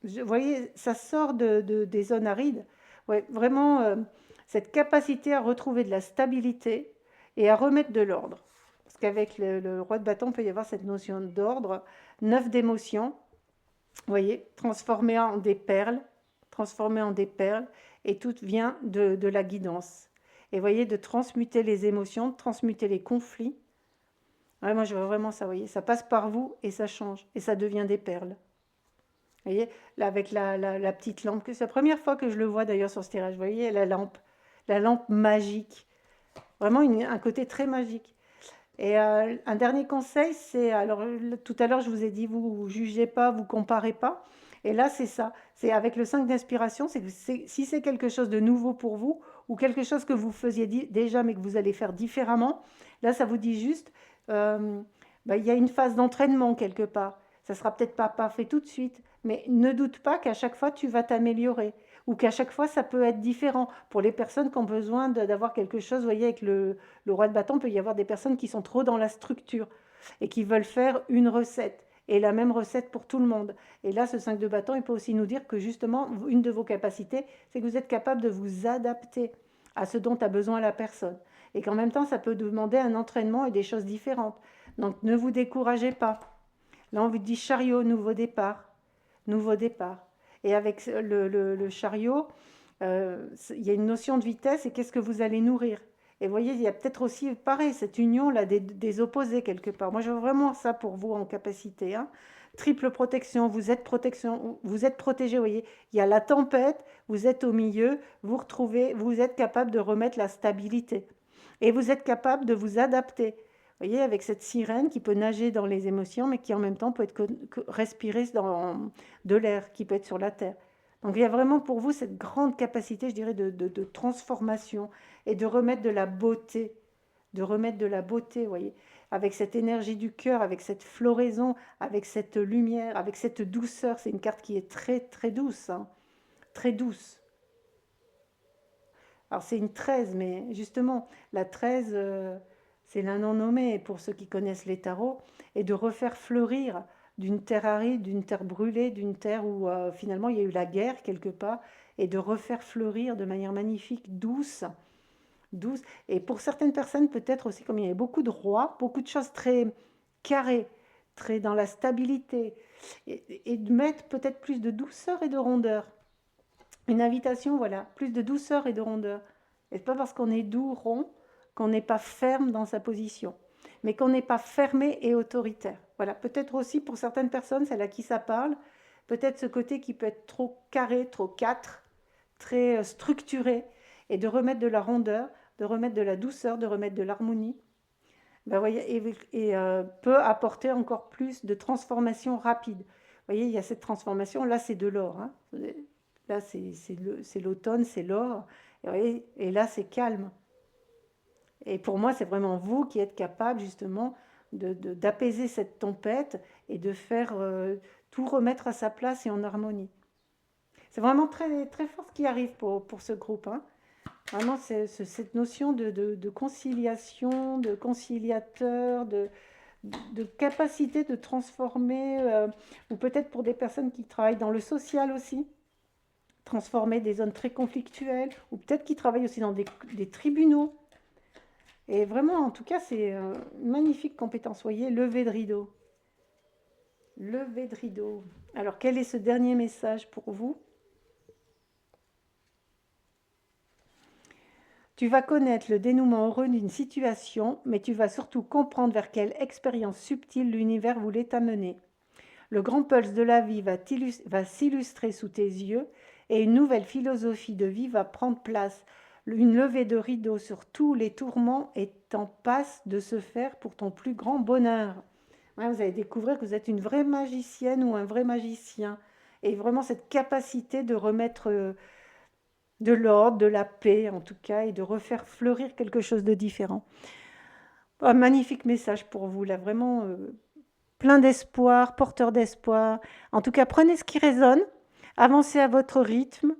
vous voyez, ça sort des zones arides. Ouais, vraiment, cette capacité à retrouver de la stabilité et à remettre de l'ordre. Parce qu'avec le roi de bâton, il peut y avoir cette notion d'ordre, 9 d'émotions, vous voyez, transformées en des perles, et tout vient de la guidance. Et vous voyez, de transmuter les émotions, de transmuter les conflits. Ouais, moi, je vois vraiment ça, vous voyez, ça passe par vous et ça change, et ça devient des perles. Vous voyez, là, avec la petite lampe, c'est la première fois que je le vois d'ailleurs sur ce tirage, vous voyez, la lampe magique. Vraiment un côté très magique. Et un dernier conseil, c'est, alors tout à l'heure, je vous ai dit, vous ne jugez pas, vous ne comparez pas. Et là, c'est ça. C'est avec le 5 d'inspiration, c'est que si c'est quelque chose de nouveau pour vous, ou quelque chose que vous faisiez déjà, mais que vous allez faire différemment, là, ça vous dit juste, bah, il y a une phase d'entraînement quelque part. Ça sera peut-être pas parfait tout de suite, mais ne doute pas qu'à chaque fois, tu vas t'améliorer. Ou qu'à chaque fois, ça peut être différent. Pour les personnes qui ont besoin d'avoir quelque chose, vous voyez, avec le roi de bâton, il peut y avoir des personnes qui sont trop dans la structure et qui veulent faire une recette et la même recette pour tout le monde. Et là, ce 5 de bâton, il peut aussi nous dire que justement, une de vos capacités, c'est que vous êtes capable de vous adapter à ce dont a besoin la personne. Et qu'en même temps, ça peut demander un entraînement et des choses différentes. Donc, ne vous découragez pas. Là, on vous dit chariot, nouveau départ. Nouveau départ. Et avec le chariot, il y a une notion de vitesse et qu'est-ce que vous allez nourrir. Et vous voyez, il y a peut-être aussi, pareil, cette union-là des opposés quelque part. Moi, je veux vraiment ça pour vous en capacité. Hein. Triple protection, vous êtes protégé, vous voyez. Il y a la tempête, vous êtes au milieu, vous retrouvez, vous êtes capable de remettre la stabilité. Et vous êtes capable de vous adapter. Vous voyez, avec cette sirène qui peut nager dans les émotions, mais qui en même temps peut être respirer dans de l'air, qui peut être sur la terre. Donc il y a vraiment pour vous cette grande capacité, je dirais, de transformation et de remettre de la beauté, vous voyez, avec cette énergie du cœur, avec cette floraison, avec cette lumière, avec cette douceur. C'est une carte qui est très très douce, hein, très douce. Alors c'est une 13, mais justement, la 13, c'est la non-nommée pour ceux qui connaissent les tarots, et de refaire fleurir d'une terre aride, d'une terre brûlée, d'une terre où finalement il y a eu la guerre quelque part, et de refaire fleurir de manière magnifique, douce, douce. Et pour certaines personnes, peut-être aussi, comme il y avait beaucoup de rois, beaucoup de choses très carrées, très dans la stabilité, et de mettre peut-être plus de douceur et de rondeur. Une invitation, voilà, plus de douceur et de rondeur. Et c'est pas parce qu'on est doux, rond, qu'on n'est pas ferme dans sa position, mais qu'on n'est pas fermé et autoritaire. Voilà, peut-être aussi pour certaines personnes, celle à qui ça parle, peut-être ce côté qui peut être trop carré, trop quatre, très structuré, et de remettre de la rondeur, de remettre de la douceur, de remettre de l'harmonie, ben, voyez, peut apporter encore plus de transformation rapide. Vous voyez, il y a cette transformation, là c'est de l'or, hein. Là c'est l'automne, c'est l'or, et là c'est calme. Et pour moi, c'est vraiment vous qui êtes capable justement d'apaiser cette tempête et de faire tout remettre à sa place et en harmonie. C'est vraiment très, très fort ce qui arrive pour ce groupe. Hein. Vraiment, cette notion de conciliation, de conciliateur, de capacité de transformer, ou peut-être pour des personnes qui travaillent dans le social aussi, transformer des zones très conflictuelles, ou peut-être qui travaillent aussi dans des tribunaux. Et vraiment, en tout cas, c'est une magnifique compétence. Voyez, lever de rideau. Lever de rideau. Alors, quel est ce dernier message pour vous? Tu vas connaître le dénouement heureux d'une situation, mais tu vas surtout comprendre vers quelle expérience subtile l'univers voulait t'amener. Le grand pulse de la vie va s'illustrer sous tes yeux et une nouvelle philosophie de vie va prendre place. Une levée de rideau sur tous les tourments est en passe de se faire pour ton plus grand bonheur. Ouais, vous allez découvrir que vous êtes une vraie magicienne ou un vrai magicien. Et vraiment cette capacité de remettre de l'ordre, de la paix en tout cas, et de refaire fleurir quelque chose de différent. Un magnifique message pour vous, là, vraiment plein d'espoir, porteur d'espoir. En tout cas, prenez ce qui résonne, avancez à votre rythme,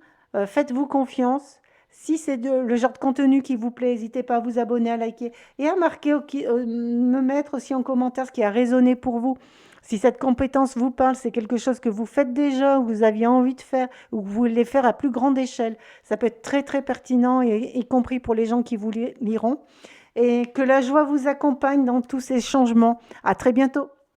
faites-vous confiance. Si c'est le genre de contenu qui vous plaît, n'hésitez pas à vous abonner, à liker et à marquer, me mettre aussi en commentaire ce qui a résonné pour vous. Si cette compétence vous parle, c'est quelque chose que vous faites déjà, ou vous aviez envie de faire, ou que vous voulez faire à plus grande échelle, ça peut être très très pertinent, et y compris pour les gens qui vous liront. Et que la joie vous accompagne dans tous ces changements. À très bientôt.